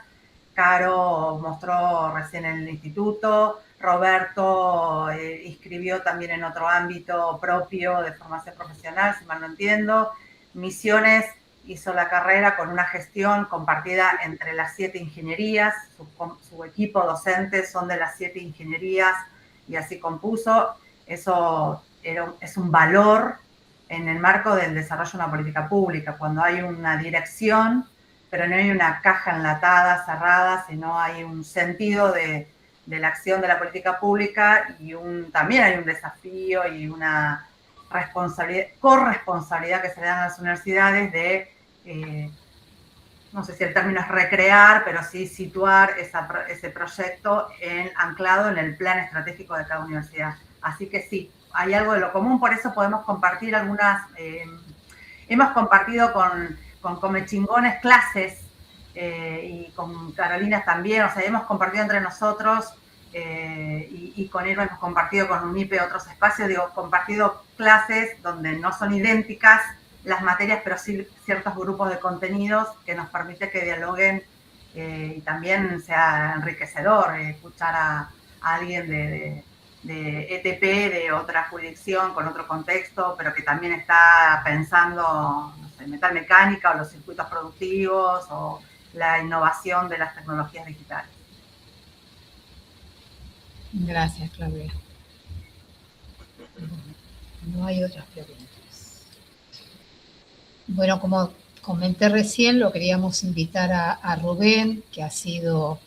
Caro mostró recién en el instituto, Roberto inscribió también en otro ámbito propio de formación profesional, si mal no entiendo. Misiones hizo la carrera con una gestión compartida entre las 7 ingenierías, su equipo docente son de las 7 ingenierías y así compuso. Eso es un valor en el marco del desarrollo de una política pública, cuando hay una dirección, pero no hay una caja enlatada, cerrada, sino hay un sentido de la acción de la política pública y también hay un desafío y una corresponsabilidad que se le dan a las universidades de, no sé si el término es recrear, pero sí situar ese proyecto anclado en el plan estratégico de cada universidad. Así que sí, hay algo de lo común, por eso podemos compartir hemos compartido con Comechingones clases y con Carolina también, o sea, hemos compartido entre nosotros y con Irma hemos compartido con UNIPE otros espacios, compartido clases donde no son idénticas las materias, pero sí ciertos grupos de contenidos que nos permite que dialoguen y también sea enriquecedor escuchar a alguien de ETP, de otra jurisdicción, con otro contexto, pero que también está pensando, no sé, metalmecánica o los circuitos productivos o la innovación de las tecnologías digitales. Gracias, Claudia. No hay otras preguntas. Bueno, como comenté recién, lo queríamos invitar a Rubén, que ha sido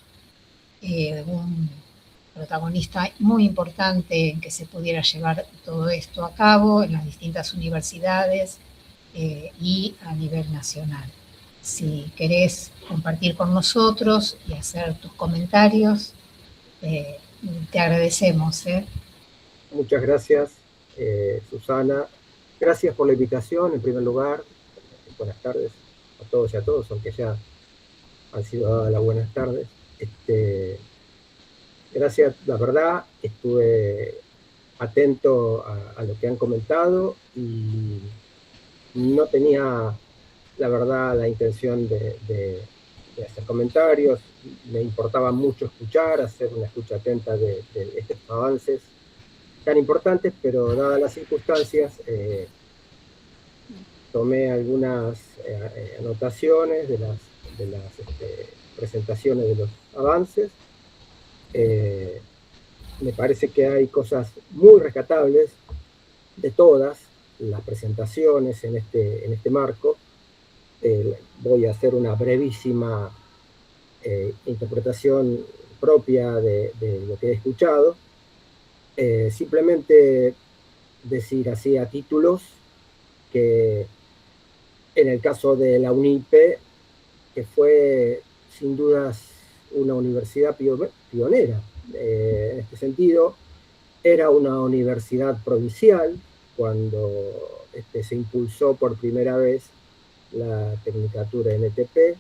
un protagonista muy importante en que se pudiera llevar todo esto a cabo en las distintas universidades y a nivel nacional. Si querés compartir con nosotros y hacer tus comentarios, te agradecemos. Muchas gracias, Susana. Gracias por la invitación, en primer lugar. Buenas tardes a todos y a todos, aunque ya han sido dadas las buenas tardes. Gracias, la verdad, estuve atento a lo que han comentado y no tenía, la verdad, la intención de hacer comentarios. Me importaba mucho escuchar, hacer una escucha atenta de estos avances tan importantes, pero dadas las circunstancias, tomé algunas anotaciones de las presentaciones de los avances. Me parece que hay cosas muy rescatables de todas las presentaciones en este marco. Voy a hacer una brevísima interpretación propia de lo que he escuchado. Simplemente decir así a títulos que en el caso de la UNIPE, que fue sin dudas una universidad pionera en este sentido, era una universidad provincial cuando se impulsó por primera vez la Tecnicatura NTP,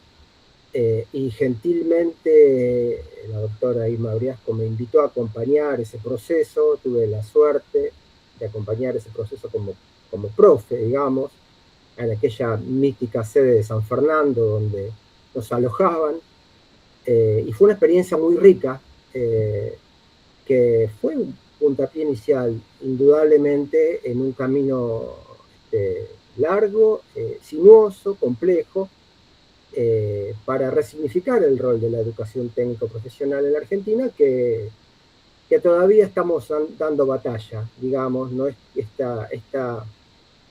y gentilmente la doctora Irma Briasco me invitó a acompañar ese proceso. Tuve la suerte de acompañar ese proceso como profe, digamos, en aquella mítica sede de San Fernando donde nos alojaban, y fue una experiencia muy rica, que fue un puntapié inicial, indudablemente, en un camino largo, sinuoso, complejo, para resignificar el rol de la educación técnico-profesional en la Argentina, que todavía estamos dando batalla, digamos. No es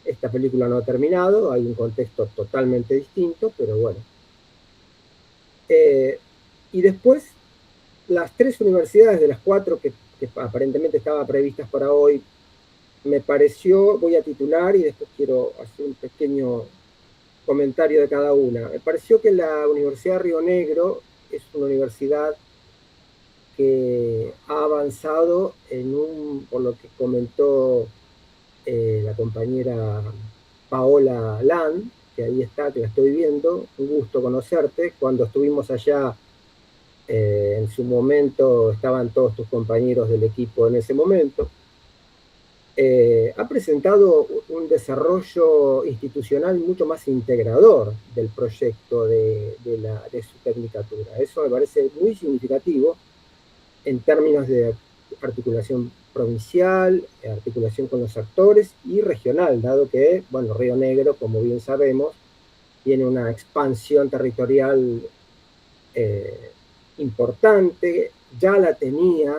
esta película no ha terminado, hay un contexto totalmente distinto, pero bueno. Y después, las 3 universidades de las 4 que aparentemente estaban previstas para hoy, me pareció, voy a titular y después quiero hacer un pequeño comentario de cada una. Me pareció que la Universidad de Río Negro es una universidad que ha avanzado por lo que comentó la compañera Paola Land, que ahí está, que la estoy viendo, un gusto conocerte. Cuando estuvimos allá, en su momento estaban todos tus compañeros del equipo en ese momento. Ha presentado un desarrollo institucional mucho más integrador del proyecto de su tecnicatura. Eso me parece muy significativo en términos de articulación provincial, articulación con los actores y regional, dado que, bueno, Río Negro, como bien sabemos, tiene una expansión territorial importante, ya la tenía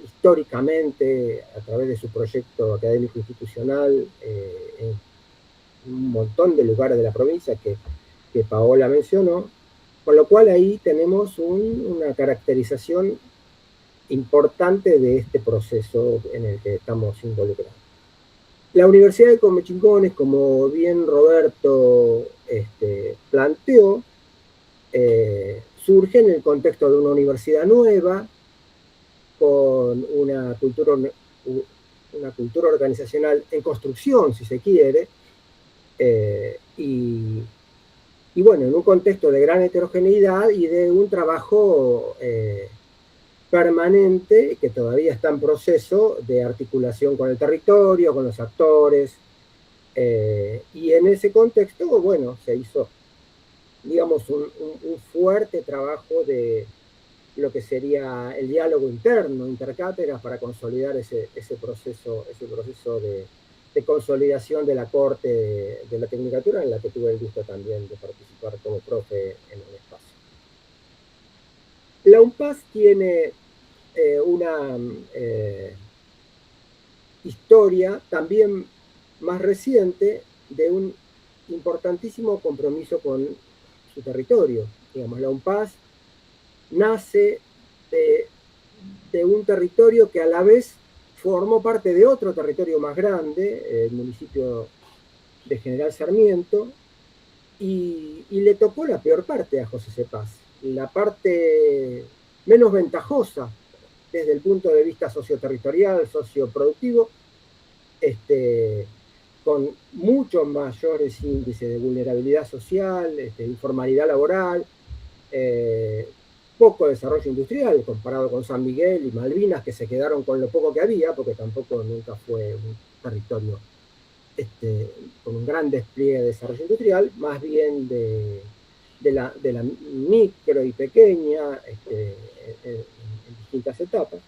históricamente a través de su proyecto académico institucional en un montón de lugares de la provincia que Paola mencionó, con lo cual ahí tenemos una caracterización importante de este proceso en el que estamos involucrados. La Universidad de Comechingones, como bien Roberto planteó, surge en el contexto de una universidad nueva, con una cultura organizacional en construcción, si se quiere, y bueno, en un contexto de gran heterogeneidad y de un trabajo permanente que todavía está en proceso de articulación con el territorio, con los actores, y en ese contexto, bueno, se hizo, digamos, un fuerte trabajo de lo que sería el diálogo interno, intercátedras, para consolidar ese proceso de consolidación de la corte de la Tecnicatura, en la que tuve el gusto también de participar como profe en un espacio. La UNPAS tiene historia también más reciente de un importantísimo compromiso con su territorio. Digamos, la UNPAS nace de un territorio que a la vez formó parte de otro territorio más grande, el municipio de General Sarmiento, y le tocó la peor parte a José C. Paz, la parte menos ventajosa desde el punto de vista socioterritorial, socioproductivo, con muchos mayores índices de vulnerabilidad social, informalidad laboral, poco desarrollo industrial comparado con San Miguel y Malvinas, que se quedaron con lo poco que había, porque tampoco nunca fue un territorio con un gran despliegue de desarrollo industrial, más bien de la micro y pequeña en distintas etapas.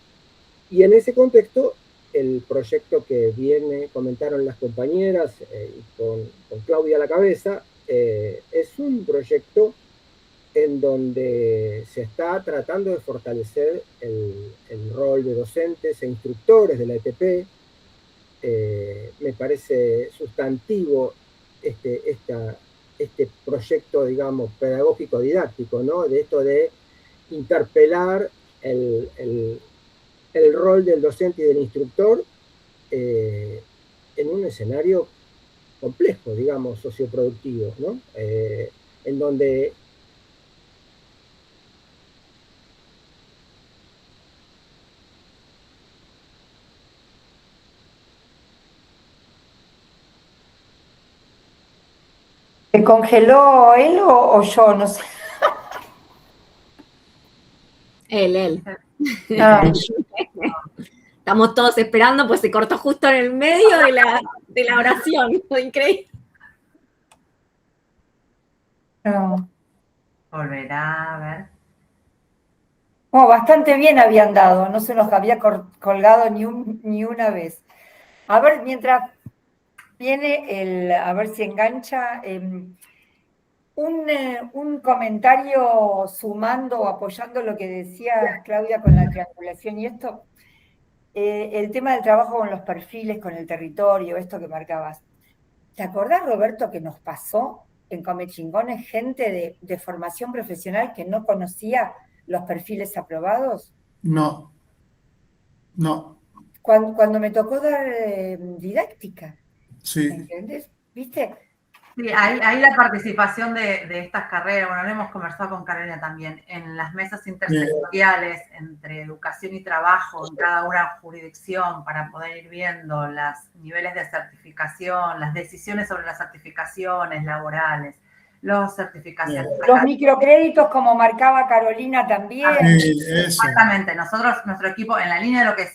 Y en ese contexto, el proyecto que comentaron las compañeras, con Claudia a la cabeza, es un proyecto en donde se está tratando de fortalecer el rol de docentes e instructores de la ETP. Me parece sustantivo este proyecto, digamos, pedagógico didáctico, ¿no? De esto de interpelar el rol del docente y del instructor en un escenario complejo, digamos, socioproductivo, ¿no? En donde ¿Se congeló él o yo? No sé. Él. Ah. Estamos todos esperando, pues se cortó justo en el medio de la oración. Fue increíble. No. Volverá a ver. Oh, bastante bien habían dado, no se nos había colgado ni una vez. A ver, mientras viene a ver si engancha, un comentario sumando o apoyando lo que decías, Claudia, con la triangulación y esto, el tema del trabajo con los perfiles, con el territorio, esto que marcabas. ¿Te acordás, Roberto, que nos pasó en Comechingones gente de formación profesional que no conocía los perfiles aprobados? No. Cuando me tocó dar didáctica, Sí. ¿entendés? ¿Viste? Sí, ahí la participación de estas carreras, bueno, lo hemos conversado con Carolina también, en las mesas intersectoriales entre educación y trabajo en cada una jurisdicción para poder ir viendo los niveles de certificación, las decisiones sobre las certificaciones laborales, los certificaciones. Los microcréditos, como marcaba Carolina también. Sí, exactamente, nuestro equipo, en la línea de lo que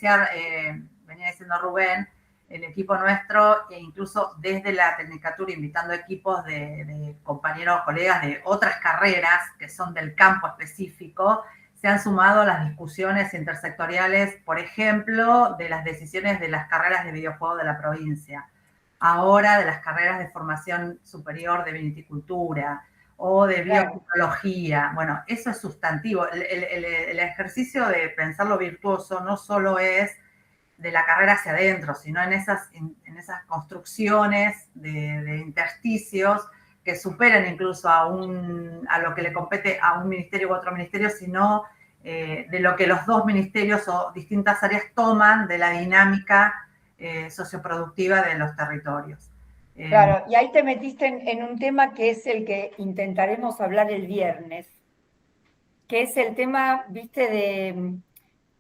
venía diciendo Rubén, el equipo nuestro, e incluso desde la Tecnicatura, invitando equipos de compañeros o colegas de otras carreras que son del campo específico, se han sumado a las discusiones intersectoriales, por ejemplo, de las decisiones de las carreras de videojuegos de la provincia, ahora de las carreras de formación superior de viticultura o de biotecnología. Bueno, eso es sustantivo. El ejercicio de pensar lo virtuoso no solo es de la carrera hacia adentro, sino en esas construcciones de intersticios que superan incluso a lo que le compete a un ministerio u otro ministerio, sino de lo que los dos ministerios o distintas áreas toman de la dinámica socioproductiva de los territorios. Claro, y ahí te metiste en un tema que es el que intentaremos hablar el viernes, que es el tema, viste,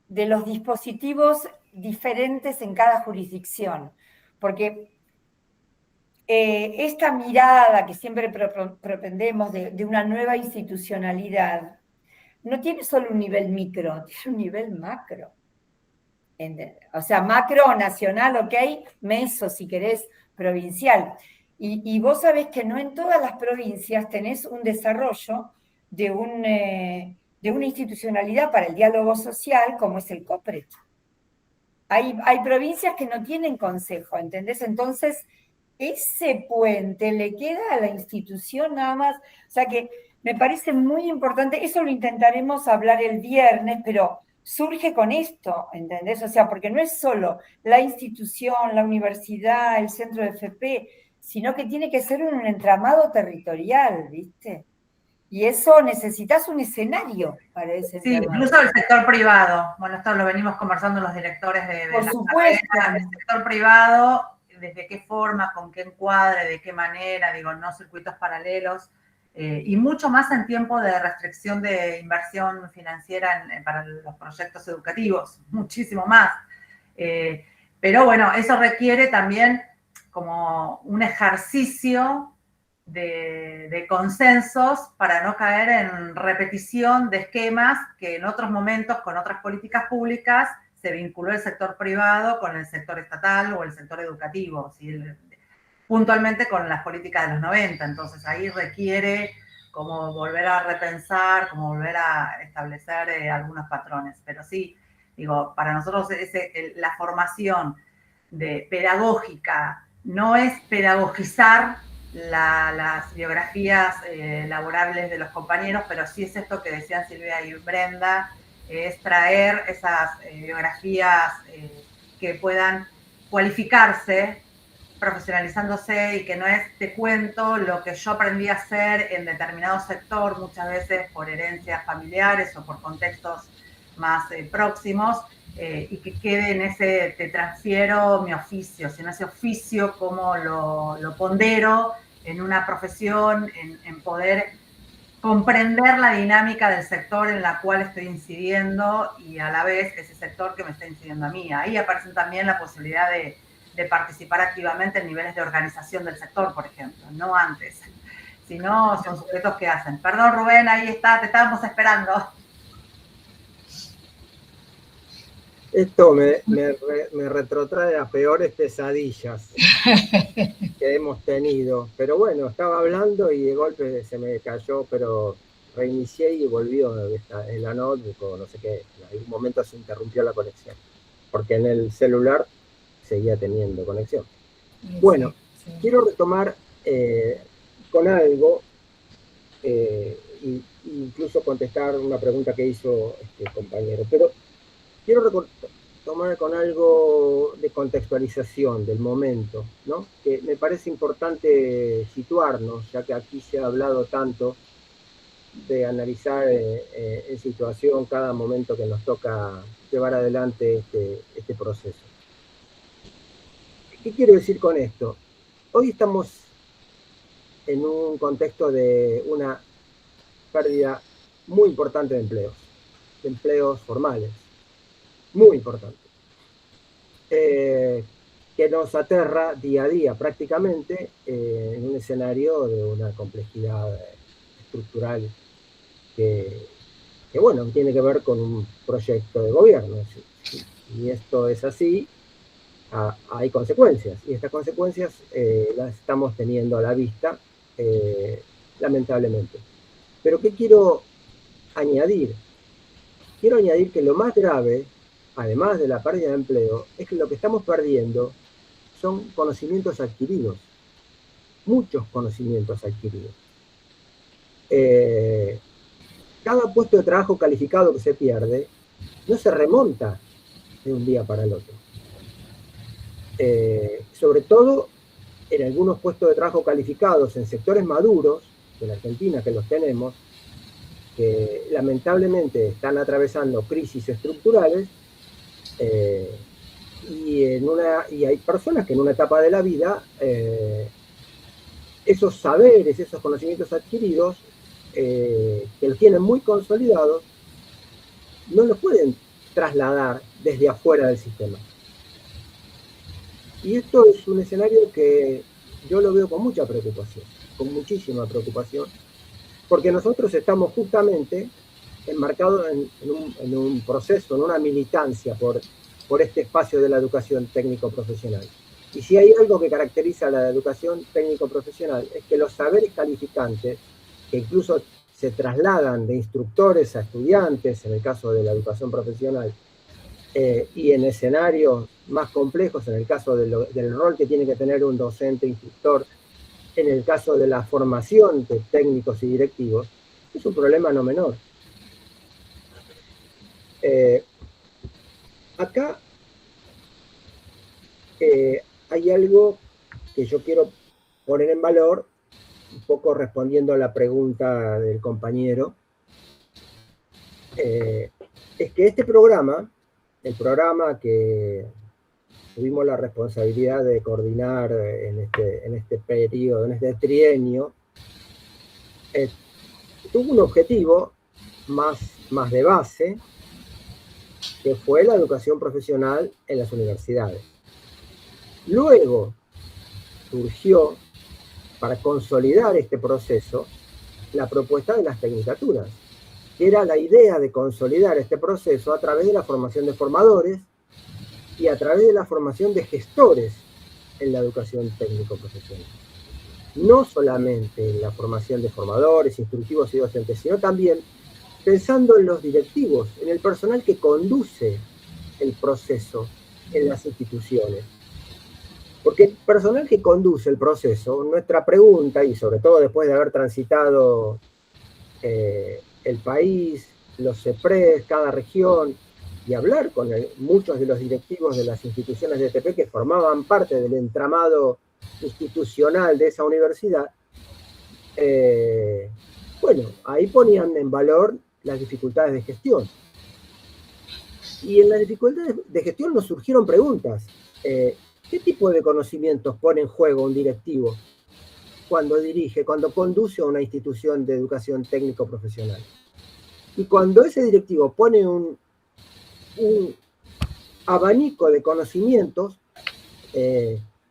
de los dispositivos diferentes en cada jurisdicción, porque esta mirada que siempre propendemos de una nueva institucionalidad no tiene solo un nivel micro, tiene un nivel macro. O sea, macro, nacional, ok, meso, si querés, provincial. Y vos sabés que no en todas las provincias tenés un desarrollo de una institucionalidad para el diálogo social como es el COPRET. Hay provincias que no tienen consejo, ¿entendés? Entonces, ese puente le queda a la institución nada más. O sea que me parece muy importante, eso lo intentaremos hablar el viernes, pero surge con esto, ¿entendés? O sea, porque no es solo la institución, la universidad, el centro de FP, sino que tiene que ser un entramado territorial, ¿viste? Y eso necesitas un escenario para ese Sí, entramado. incluso el sector privado. Bueno, esto lo venimos conversando los directores de Por la supuesto. carrera. El sector privado, desde qué forma, con qué encuadre, de qué manera, digo, no circuitos paralelos, y mucho más en tiempo de restricción de inversión financiera para los proyectos educativos, muchísimo más. Pero bueno, eso requiere también como un ejercicio de consensos para no caer en repetición de esquemas que en otros momentos, con otras políticas públicas, se vinculó el sector privado con el sector estatal o el sector educativo, ¿sí? Puntualmente con las políticas de los 90. Entonces ahí requiere como volver a repensar, como volver a establecer algunos patrones. Pero sí, digo, para nosotros la formación pedagógica no es pedagogizar las biografías laborables de los compañeros, pero sí es esto que decían Silvia y Brenda, es traer esas biografías que puedan cualificarse, profesionalizándose, y que no es te cuento lo que yo aprendí a hacer en determinado sector, muchas veces por herencias familiares o por contextos más próximos, y que quede en ese te transfiero mi oficio, sino ese oficio como lo pondero en una profesión, en poder comprender la dinámica del sector en la cual estoy incidiendo y a la vez ese sector que me está incidiendo a mí. Ahí aparece también la posibilidad de participar activamente en niveles de organización del sector, por ejemplo, no antes, sino son sujetos que hacen. Perdón, Rubén, ahí está, te estábamos esperando. Esto me retrotrae a peores pesadillas que hemos tenido. Pero bueno, estaba hablando y de golpe se me cayó, pero reinicié y volvió en la notebook o no sé qué. En algún momento se interrumpió la conexión, porque en el celular seguía teniendo conexión. Bueno, quiero retomar con algo, incluso contestar una pregunta que hizo este compañero, pero quiero retomar con algo de contextualización del momento, ¿no? Que me parece importante situarnos, ya que aquí se ha hablado tanto de analizar en situación cada momento que nos toca llevar adelante este proceso. ¿Qué quiero decir con esto? Hoy estamos en un contexto de una pérdida muy importante de empleos formales, muy importante, que nos aterra día a día prácticamente en un escenario de una complejidad estructural que bueno, tiene que ver con un proyecto de gobierno. Y esto es así, hay consecuencias, y estas consecuencias las estamos teniendo a la vista, lamentablemente. Pero ¿qué quiero añadir? Quiero añadir que lo más grave, además de la pérdida de empleo, es que lo que estamos perdiendo son conocimientos adquiridos, muchos conocimientos adquiridos. Cada puesto de trabajo calificado que se pierde no se remonta de un día para el otro. Sobre todo en algunos puestos de trabajo calificados en sectores maduros de la Argentina, que los tenemos, que lamentablemente están atravesando crisis estructurales, y hay personas que en una etapa de la vida esos saberes, esos conocimientos adquiridos, que los tienen muy consolidados, no los pueden trasladar desde afuera del sistema. Y esto es un escenario que yo lo veo con mucha preocupación, con muchísima preocupación, porque nosotros estamos justamente enmarcados en un proceso, en una militancia por este espacio de la educación técnico-profesional. Y si hay algo que caracteriza a la educación técnico-profesional es que los saberes calificantes, que incluso se trasladan de instructores a estudiantes, en el caso de la educación profesional, y en escenarios más complejos, en el caso del rol que tiene que tener un docente instructor, en el caso de la formación de técnicos y directivos, es un problema no menor. Acá hay algo que yo quiero poner en valor, un poco respondiendo a la pregunta del compañero, es que este programa, el programa que tuvimos la responsabilidad de coordinar en este periodo, en este trienio, tuvo un objetivo más de base, que fue la educación profesional en las universidades. Luego surgió, para consolidar este proceso, la propuesta de las tecnicaturas, que era la idea de consolidar este proceso a través de la formación de formadores y a través de la formación de gestores en la educación técnico-profesional. No solamente en la formación de formadores, instructivos y docentes, sino también pensando en los directivos, en el personal que conduce el proceso en las instituciones. Porque el personal que conduce el proceso, nuestra pregunta, y sobre todo después de haber transitado el país, los CEPRES, cada región, y hablar con muchos de los directivos de las instituciones de ETP que formaban parte del entramado institucional de esa universidad, bueno, ahí ponían en valor las dificultades de gestión. Y en las dificultades de gestión nos surgieron preguntas. ¿Qué tipo de conocimientos pone en juego un directivo cuando dirige, cuando conduce a una institución de educación técnico-profesional? Y cuando ese directivo pone un abanico de conocimientos,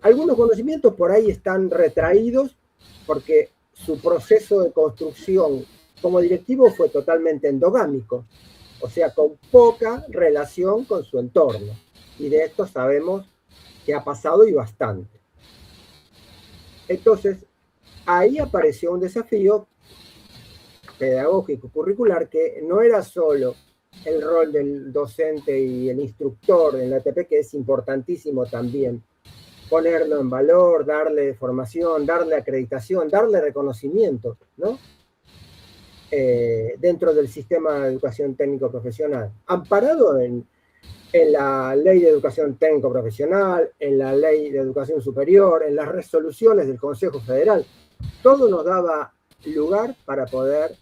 algunos conocimientos por ahí están retraídos porque su proceso de construcción como directivo fue totalmente endogámico, o sea, con poca relación con su entorno. Y de esto sabemos que ha pasado y bastante. Entonces, ahí apareció un desafío pedagógico curricular que no era solo el rol del docente y el instructor en la ETP, que es importantísimo también ponerlo en valor, darle formación, darle acreditación, darle reconocimiento, ¿no? Dentro del sistema de educación técnico-profesional, amparado en la Ley de Educación Técnico-Profesional, en la Ley de Educación Superior, en las resoluciones del Consejo Federal. Todo nos daba lugar para poder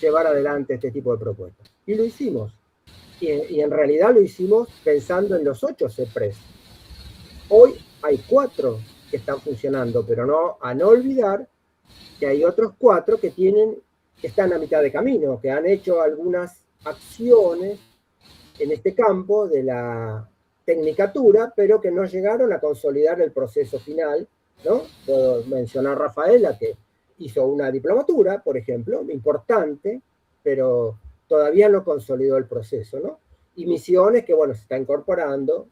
llevar adelante este tipo de propuestas. Y lo hicimos. Y en realidad lo hicimos pensando en los 8 CEPRES. Hoy hay 4 que están funcionando, pero a no olvidar que hay otros 4 que están a mitad de camino, que han hecho algunas acciones en este campo de la tecnicatura, pero que no llegaron a consolidar el proceso final, ¿no? Puedo mencionar a Rafaela, que hizo una diplomatura, por ejemplo, importante, pero todavía no consolidó el proceso, ¿no? Y Misiones, que bueno, se está incorporando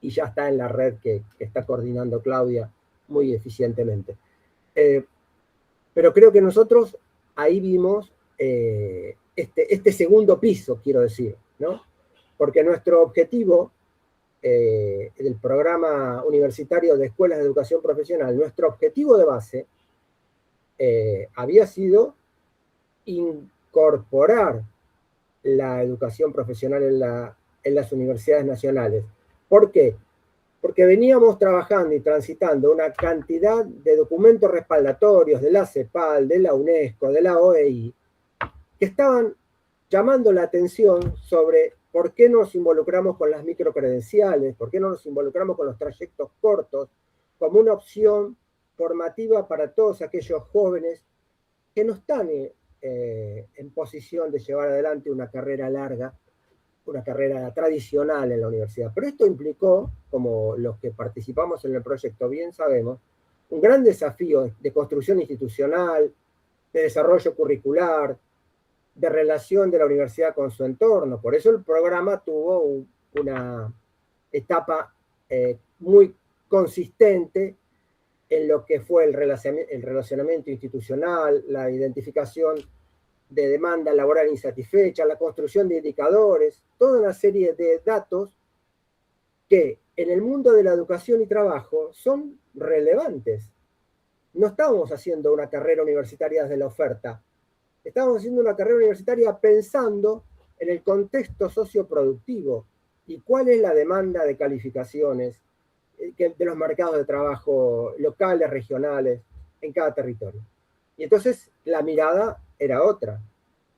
y ya está en la red que está coordinando Claudia muy eficientemente. Pero creo que nosotros ahí vimos este segundo piso, quiero decir, ¿no? Porque nuestro objetivo del programa universitario de escuelas de educación profesional, nuestro objetivo de base había sido incorporar la educación profesional en las universidades nacionales. ¿Por qué? Porque veníamos trabajando y transitando una cantidad de documentos respaldatorios de la CEPAL, de la UNESCO, de la OEI, que estaban llamando la atención sobre por qué nos involucramos con las microcredenciales, por qué no nos involucramos con los trayectos cortos, como una opción formativa para todos aquellos jóvenes que no están en posición de llevar adelante una carrera larga, una carrera tradicional en la universidad. Pero esto implicó, como los que participamos en el proyecto bien sabemos, un gran desafío de construcción institucional, de desarrollo curricular, de relación de la universidad con su entorno. Por eso el programa tuvo una etapa muy consistente en lo que fue el relacionamiento institucional, la identificación de demanda laboral insatisfecha, la construcción de indicadores, toda una serie de datos que en el mundo de la educación y trabajo son relevantes. No estábamos haciendo una carrera universitaria desde la oferta, estábamos haciendo una carrera universitaria pensando en el contexto socioproductivo y cuál es la demanda de calificaciones de los mercados de trabajo locales, regionales, en cada territorio. Y entonces la mirada era otra.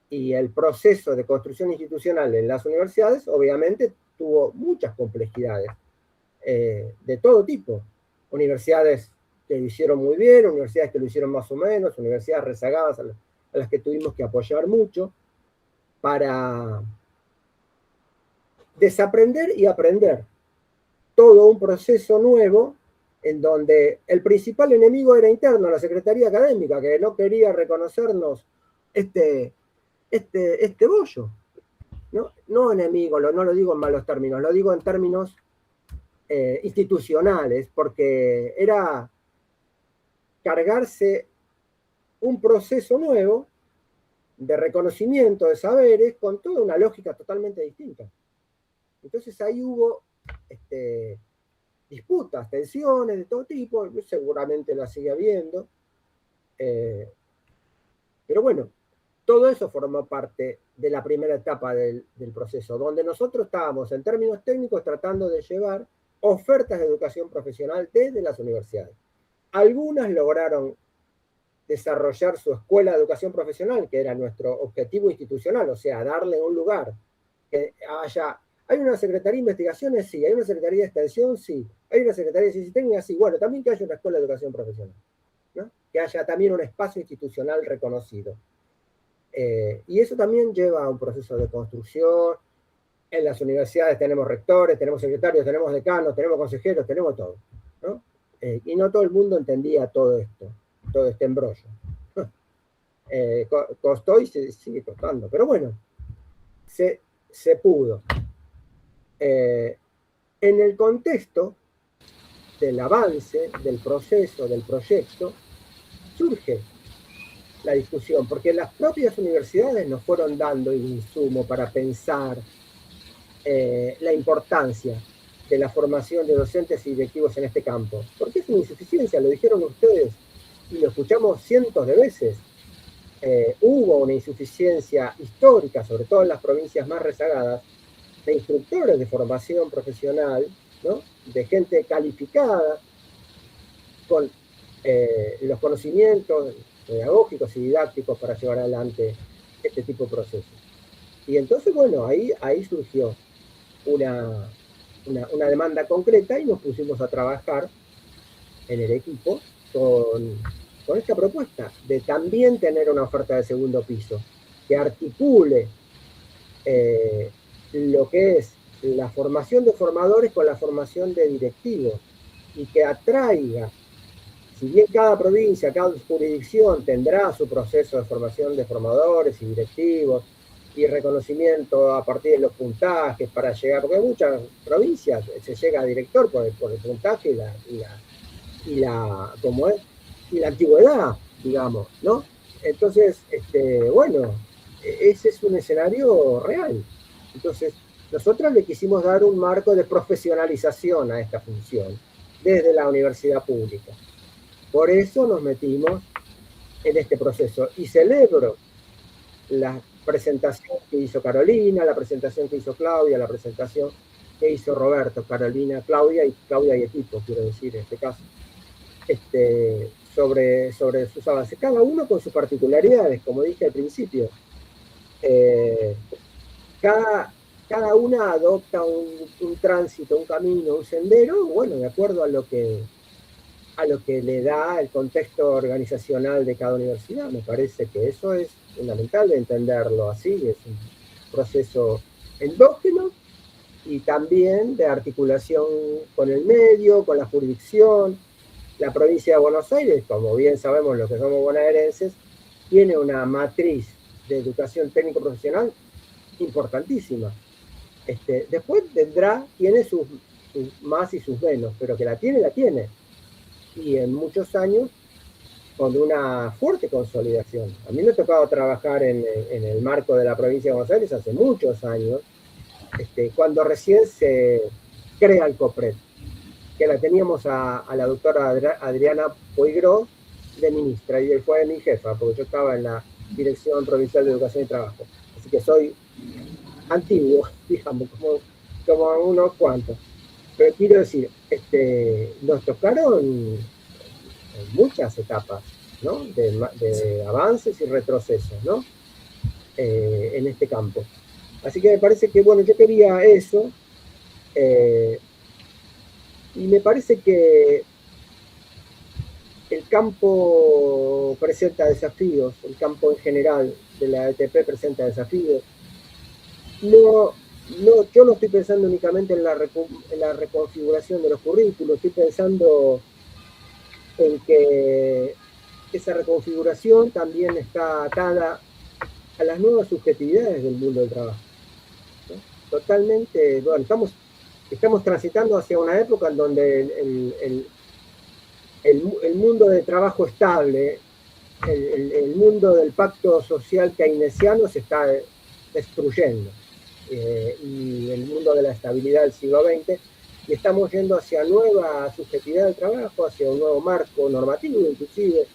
Y el proceso de construcción institucional en las universidades, obviamente, tuvo muchas complejidades de todo tipo. Universidades que lo hicieron muy bien, universidades que lo hicieron más o menos, universidades rezagadas a las que tuvimos que apoyar mucho para desaprender y aprender todo un proceso nuevo en donde el principal enemigo era interno, la Secretaría Académica, que no quería reconocernos este bollo. No enemigo, no lo digo en malos términos, lo digo en términos institucionales, porque era cargarse un proceso nuevo de reconocimiento de saberes con toda una lógica totalmente distinta. Entonces ahí hubo disputas, tensiones de todo tipo, seguramente las sigue habiendo, pero bueno, todo eso formó parte de la primera etapa del proceso, donde nosotros estábamos en términos técnicos tratando de llevar ofertas de educación profesional desde las universidades. Algunas lograron desarrollar su escuela de educación profesional, que era nuestro objetivo institucional, o sea, darle un lugar, que haya... ¿Hay una Secretaría de Investigaciones? Sí. ¿Hay una Secretaría de Extensión? Sí. ¿Hay una Secretaría de Ciencias Técnicas? Sí. Bueno, también que haya una Escuela de Educación Profesional, ¿no? Que haya también un espacio institucional reconocido. Y eso también lleva a un proceso de construcción. En las universidades tenemos rectores, tenemos secretarios, tenemos decanos, tenemos consejeros, tenemos todo, ¿no? Y no todo el mundo entendía todo esto, todo este embrollo. Costó y sigue costando, pero bueno, se pudo. En el contexto del avance, del proceso, del proyecto, surge la discusión, porque las propias universidades nos fueron dando el insumo para pensar la importancia de la formación de docentes y directivos en este campo. Porque es una insuficiencia, lo dijeron ustedes, y lo escuchamos cientos de veces. Hubo una insuficiencia histórica, sobre todo en las provincias más rezagadas, de instructores de formación profesional, ¿no? De gente calificada, con los conocimientos pedagógicos y didácticos para llevar adelante este tipo de procesos. Y entonces, bueno, ahí surgió una demanda concreta y nos pusimos a trabajar en el equipo con esta propuesta de también tener una oferta de segundo piso que articule lo que es la formación de formadores con la formación de directivos y que atraiga, si bien cada provincia, cada jurisdicción tendrá su proceso de formación de formadores y directivos y reconocimiento a partir de los puntajes para llegar, porque en muchas provincias se llega a director por el puntaje y la antigüedad, digamos, ¿no? Entonces, bueno, ese es un escenario real. Entonces, nosotros le quisimos dar un marco de profesionalización a esta función desde la universidad pública. Por eso nos metimos en este proceso. Y celebro la presentación que hizo Carolina, la presentación que hizo Claudia, la presentación que hizo Roberto, Carolina, Claudia y equipo, quiero decir, en este caso, sobre sus avances. Cada uno con sus particularidades, como dije al principio. Cada una adopta un tránsito, un camino, un sendero, bueno, de acuerdo a lo que le da el contexto organizacional de cada universidad. Me parece que eso es fundamental de entenderlo así, es un proceso endógeno y también de articulación con el medio, con la jurisdicción. La provincia de Buenos Aires, como bien sabemos los que somos bonaerenses, tiene una matriz de educación técnico-profesional importantísima. Después tiene sus más y sus menos, pero que la tiene. Y en muchos años con una fuerte consolidación. A mí me ha tocado trabajar en el marco de la provincia de Buenos Aires hace muchos años, cuando recién se crea el COPRED, que la teníamos a la doctora Adriana Poigró de ministra, y fue mi jefa, porque yo estaba en la Dirección Provincial de Educación y Trabajo. Así que soy antiguo, digamos, como unos cuantos. Pero quiero decir, nos tocaron muchas etapas, ¿no? De avances y retrocesos, ¿no? En este campo. Así que me parece que, bueno, yo quería eso, y me parece que el campo presenta desafíos, el campo en general de la ETP presenta desafíos. Yo no estoy pensando únicamente en la reconfiguración de los currículos, estoy pensando en que esa reconfiguración también está atada a las nuevas subjetividades del mundo del trabajo, ¿no? Totalmente, bueno, estamos transitando hacia una época en donde el mundo de trabajo estable, el mundo del pacto social keynesiano se está destruyendo, y el mundo de la estabilidad del siglo XX, y estamos yendo hacia nueva subjetividad del trabajo, hacia un nuevo marco normativo inclusive,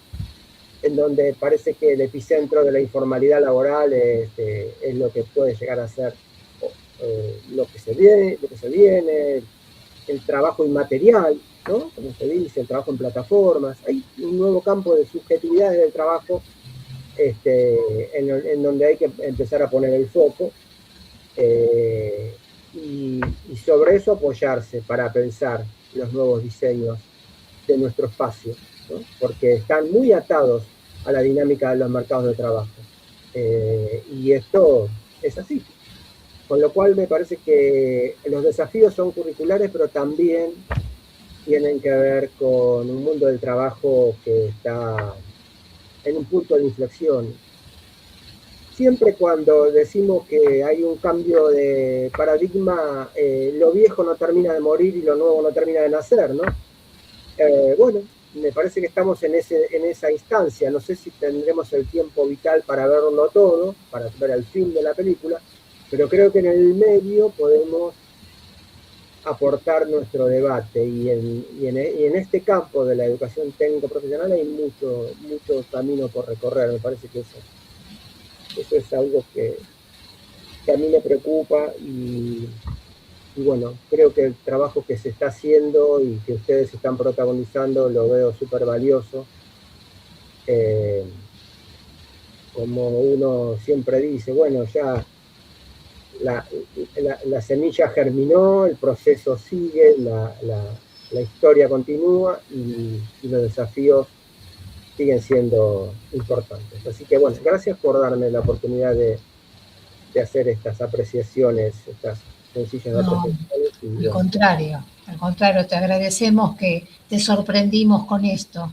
en donde parece que el epicentro de la informalidad laboral es lo que puede llegar a ser lo que se viene, el trabajo inmaterial, ¿no? Como se dice, el trabajo en plataformas. Hay un nuevo campo de subjetividades del trabajo, en donde hay que empezar a poner el foco, y sobre eso apoyarse para pensar los nuevos diseños de nuestro espacio, ¿no? Porque están muy atados a la dinámica de los mercados de trabajo. Y esto es así. Con lo cual me parece que los desafíos son curriculares, pero también tienen que ver con un mundo del trabajo que está en un punto de inflexión. Siempre cuando decimos que hay un cambio de paradigma, lo viejo no termina de morir y lo nuevo no termina de nacer, ¿no? Bueno, me parece que estamos en esa instancia. No sé si tendremos el tiempo vital para verlo todo, para ver el fin de la película, pero creo que en el medio podemos aportar nuestro debate, y en este campo de la educación técnico-profesional hay mucho camino por recorrer. Me parece que eso es algo que a mí me preocupa, y bueno, creo que el trabajo que se está haciendo y que ustedes están protagonizando lo veo súper valioso. Como uno siempre dice, bueno, ya la semilla germinó, el proceso sigue, la historia continúa, y los desafíos siguen siendo importantes. Así que bueno, gracias por darme la oportunidad de hacer estas apreciaciones, estas sencillas apreciaciones. Al contrario, te agradecemos que te sorprendimos con esto.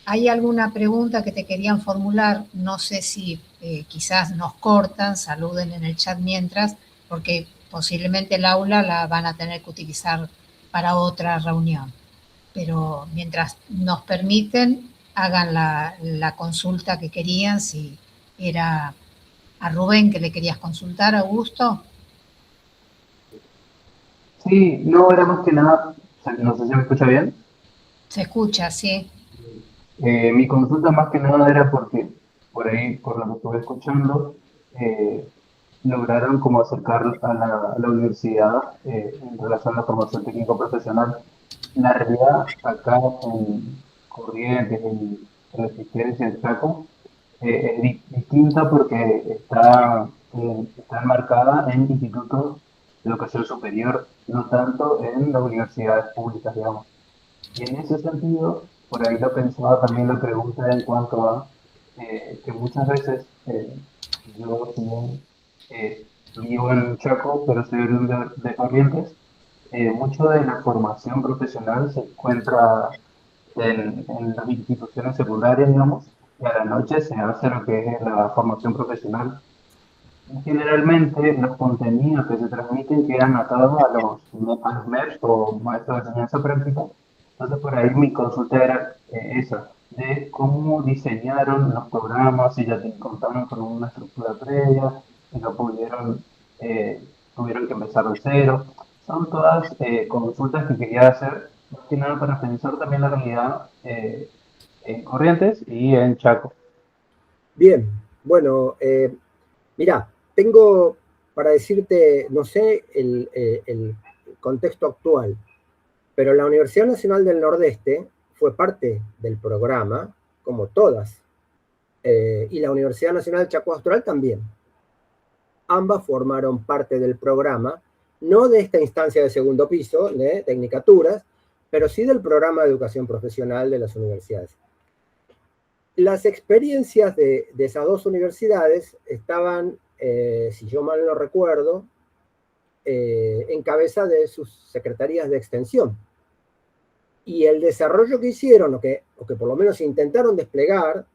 ¿Hay alguna pregunta que te querían formular? No sé si quizás nos cortan, saluden en el chat mientras, porque posiblemente el aula la van a tener que utilizar para otra reunión. Pero mientras nos permiten, hagan la consulta que querían, si era a Rubén que le querías consultar, Augusto. Sí, no era más que nada, no sé si me escucha bien. Se escucha, sí. Mi consulta más que nada era porque por ahí, por lo que estuve escuchando, lograron como acercar a la universidad en relación a la formación técnico profesional. La realidad acá en Corrientes, en Resistencia, en Chaco, es distinta porque está enmarcada en institutos de educación superior, no tanto en las universidades públicas, digamos. Y en ese sentido, por ahí lo pensaba también la pregunta en cuanto a que muchas veces yo también vivo en Chaco, pero soy oriundo de Corrientes. Mucho de la formación profesional se encuentra en las instituciones secundarias, digamos, y a la noche se hace lo que es la formación profesional. Generalmente los contenidos que se transmiten quedan atados a los MEPs o maestros de enseñanza práctica. Entonces por ahí mi consulta era esa, de cómo diseñaron los programas, si ya contaron con una estructura previa, si no tuvieron que empezar de cero. Son todas consultas que quería hacer, más que nada para pensar también la realidad en Corrientes y en Chaco. Bien, bueno, mirá, tengo para decirte, no sé, el contexto actual, pero la Universidad Nacional del Nordeste fue parte del programa, como todas, y la Universidad Nacional Chaco Austral también. Ambas formaron parte del programa, no de esta instancia de segundo piso, de tecnicaturas, pero sí del programa de educación profesional de las universidades. Las experiencias de esas dos universidades estaban, si yo mal no recuerdo, en cabeza de sus secretarías de extensión. Y el desarrollo que hicieron, o que por lo menos intentaron desplegar,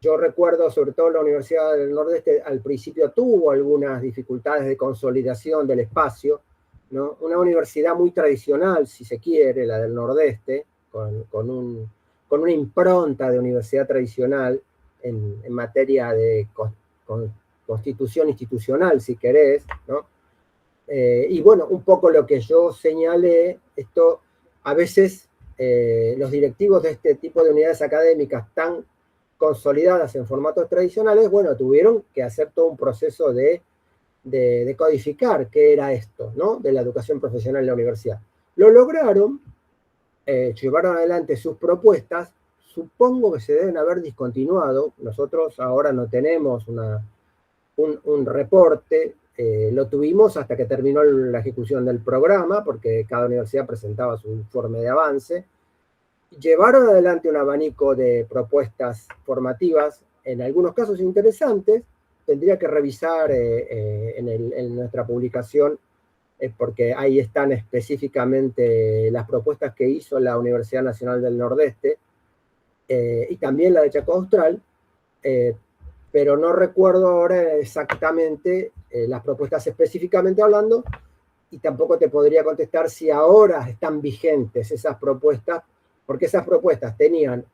yo recuerdo sobre todo la Universidad del Nordeste al principio tuvo algunas dificultades de consolidación del espacio, ¿no? Una universidad muy tradicional, si se quiere, la del Nordeste, con una impronta de universidad tradicional en materia de constitución institucional, si querés, ¿no? Y bueno, un poco lo que yo señalé, esto a veces los directivos de este tipo de unidades académicas tan consolidadas en formatos tradicionales, bueno, tuvieron que hacer todo un proceso de codificar qué era esto, ¿no? De la educación profesional en la universidad. Lo lograron, llevaron adelante sus propuestas, supongo que se deben haber discontinuado, nosotros ahora no tenemos un reporte, lo tuvimos hasta que terminó la ejecución del programa, porque cada universidad presentaba su informe de avance. Llevaron adelante un abanico de propuestas formativas, en algunos casos interesantes. Tendría que revisar en nuestra publicación, porque ahí están específicamente las propuestas que hizo la Universidad Nacional del Nordeste, y también la de Chaco Austral, pero no recuerdo ahora exactamente las propuestas específicamente hablando, y tampoco te podría contestar si ahora están vigentes esas propuestas, porque esas propuestas tenían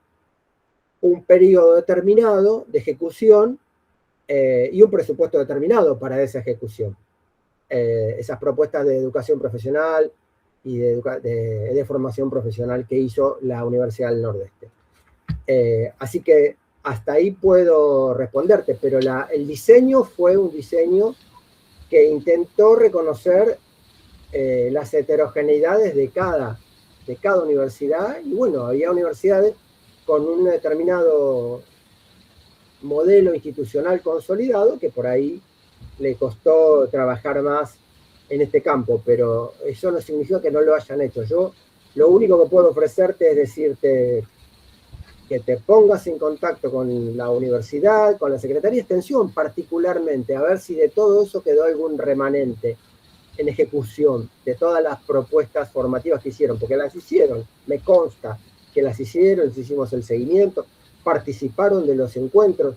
un periodo determinado de ejecución y un presupuesto determinado para esa ejecución. Esas propuestas de educación profesional y de formación profesional que hizo la Universidad del Nordeste. Así que hasta ahí puedo responderte, pero el diseño fue un diseño que intentó reconocer las heterogeneidades de cada universidad, y bueno, había universidades con un determinado modelo institucional consolidado que por ahí le costó trabajar más en este campo, pero eso no significa que no lo hayan hecho. Yo lo único que puedo ofrecerte es decirte que te pongas en contacto con la universidad, con la Secretaría de Extensión particularmente, a ver si de todo eso quedó algún remanente en ejecución de todas las propuestas formativas que hicieron, porque las hicieron, me consta que las hicieron, les hicimos el seguimiento, participaron de los encuentros.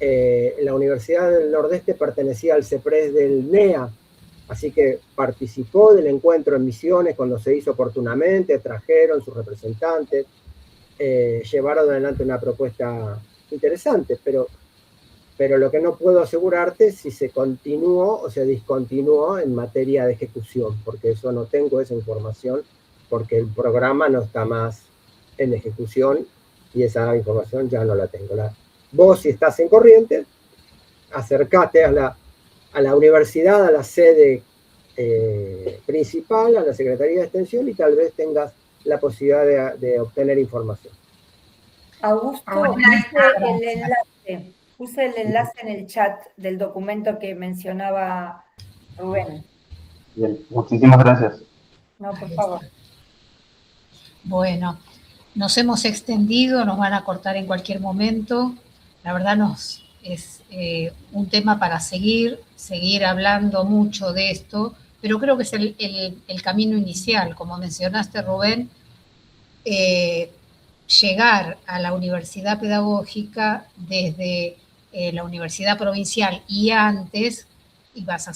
La Universidad del Nordeste pertenecía al CEPRES del NEA, así que participó del encuentro en Misiones cuando se hizo oportunamente, trajeron sus representantes, llevaron adelante una propuesta interesante, pero lo que no puedo asegurarte es si se continuó o se discontinuó en materia de ejecución, porque eso no tengo esa información, porque el programa no está más en ejecución y esa información ya no la tengo. Vos, si estás en Corrientes, acercate a la universidad, a la sede principal, a la Secretaría de Extensión, y tal vez tengas la posibilidad de obtener información. Augusto, puse el enlace en el chat del documento que mencionaba Rubén. Bien, muchísimas gracias. No, por favor. Bueno, nos hemos extendido, nos van a cortar en cualquier momento. La verdad es un tema para seguir hablando mucho de esto, pero creo que es el camino inicial. Como mencionaste, Rubén, llegar a la universidad pedagógica desde la universidad provincial y antes, ibas a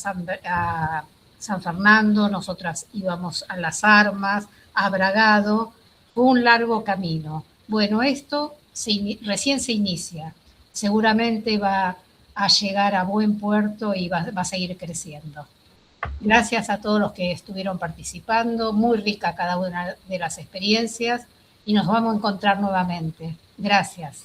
San Fernando, nosotras íbamos a Las Armas, a Bragado, fue un largo camino. Bueno, esto recién se inicia, seguramente va a llegar a buen puerto y va a seguir creciendo. Gracias a todos los que estuvieron participando, muy rica cada una de las experiencias, y nos vamos a encontrar nuevamente. Gracias.